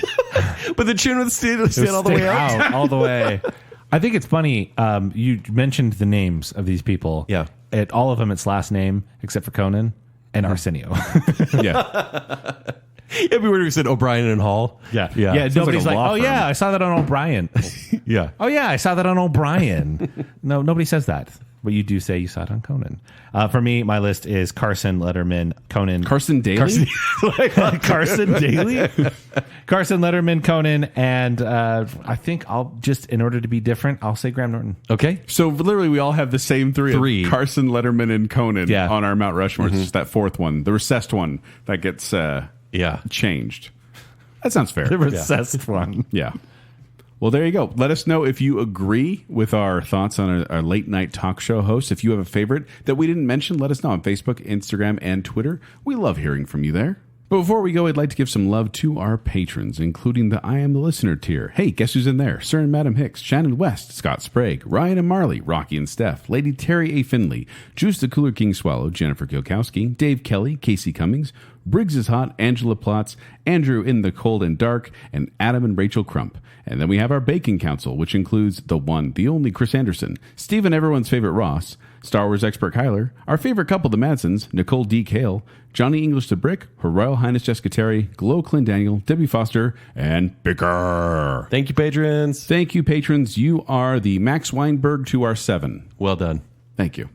But the chin would stand all the way out. all the way. I think it's funny. You mentioned the names of these people. Yeah. All of them, it's last name, except for Conan and Arsenio. Yeah. Everywhere we said O'Brien and Hall. Yeah. Sounds Nobody's like like, a law oh, firm. yeah, I saw that on O'Brien. Yeah. Oh, yeah, I saw that on O'Brien. No, nobody says that. But you do say you saw it on Conan. For me, my list is Carson, Letterman, Conan. Carson Daly? Carson Daly? Carson, Letterman, Conan, and I think I'll just, in order to be different, I'll say Graham Norton. Okay. So literally we all have the same three. Of Carson, Letterman, and Conan on our Mount Rushmore. It's just that 4th one, the recessed one that gets changed. That sounds fair. The recessed one. Yeah. Well, there you go. Let us know if you agree with our thoughts on our late night talk show host. If you have a favorite that we didn't mention, let us know on Facebook, Instagram, and Twitter. We love hearing from you there. But before we go, I'd like to give some love to our patrons, including the I Am the Listener tier. Hey, guess who's in there? Sir and Madam Hicks, Shannon West, Scott Sprague, Ryan and Marley, Rocky and Steph, Lady Terry A. Finley, Juice the Cooler King Swallow, Jennifer Kilkowski, Dave Kelly, Casey Cummings, Briggs is Hot, Angela Plotz, Andrew in the Cold and Dark, and Adam and Rachel Crump. And then we have our Bacon Council, which includes the one, the only Chris Anderson, Stephen Everyone's Favorite Ross, Star Wars Expert Kyler, our favorite couple, the Madsons, Nicole D. Kale, Johnny English the Brick, Her Royal Highness Jessica Terry, Glow Clint Daniel, Debbie Foster, and Bicker. Thank you, patrons. Thank you, patrons. You are the Max Weinberg to our 7. Well done. Thank you.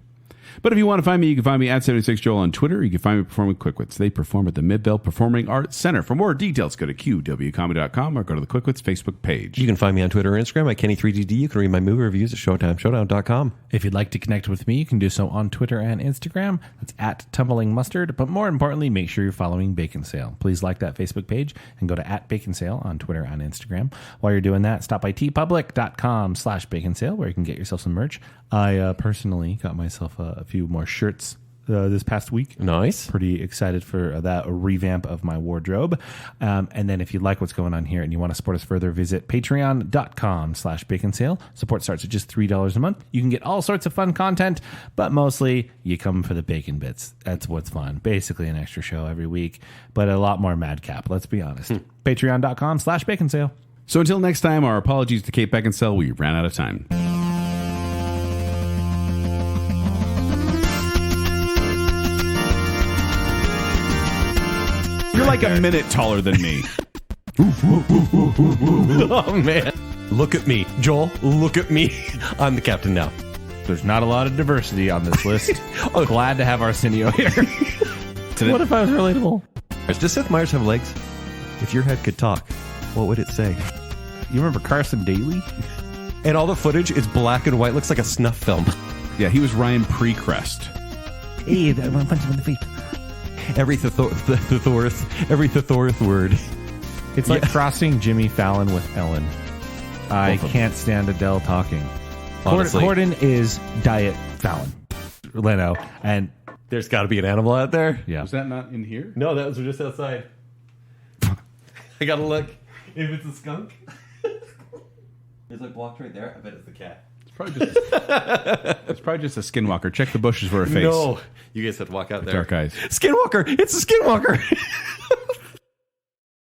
But if you want to find me, you can find me at 76Joel on Twitter. You can find me performing Quickwits. They perform at the Midvale Performing Arts Center. For more details, go to qwcomedy.com or go to the Quickwits Facebook page. You can find me on Twitter or Instagram at Kenny3DD. You can read my movie reviews at ShowtimeShowdown.com. If you'd like to connect with me, you can do so on Twitter and Instagram. That's at Tumbling Mustard. But more importantly, make sure you're following Baconsale. Please like that Facebook page and go to @Baconsale on Twitter and Instagram. While you're doing that, stop by tpublic.com/Baconsale where you can get yourself some merch. I personally got myself a few more shirts this past week. Nice. Pretty excited for that revamp of my wardrobe. And then if you like what's going on here and you want to support us further, visit patreon.com/Baconsale. Support starts at just $3 a month. You can get all sorts of fun content, but mostly you come for the bacon bits. That's what's fun. Basically an extra show every week, but a lot more madcap, let's be honest. Patreon.com/Baconsale. So until next time, our apologies to Kate Beckinsale. We ran out of time. You're like a minute taller than me. Oh, man. Look at me. Joel, look at me. I'm the captain now. There's not a lot of diversity on this list. Glad to have Arsenio here. What if I was relatable? Does Seth Meyers have legs? If your head could talk, what would it say? You remember Carson Daly? And all the footage is black and white. Looks like a snuff film. Yeah, he was Ryan Precrest. Hey, I want to punch him in the feet. Every Thorth word. It's like crossing Jimmy Fallon with Ellen. I can't stand Adele talking. Honestly. Corden is Diet Fallon. Leno. And There's got to be an animal out there. yeah. Was that not in here? No, that was just outside. I got to look. If it's a skunk. There's like blocked right there. I bet it's the cat. It's probably just a skinwalker. Check the bushes for a face. No. You guys have to walk out there. Dark eyes. Skinwalker. It's a skinwalker.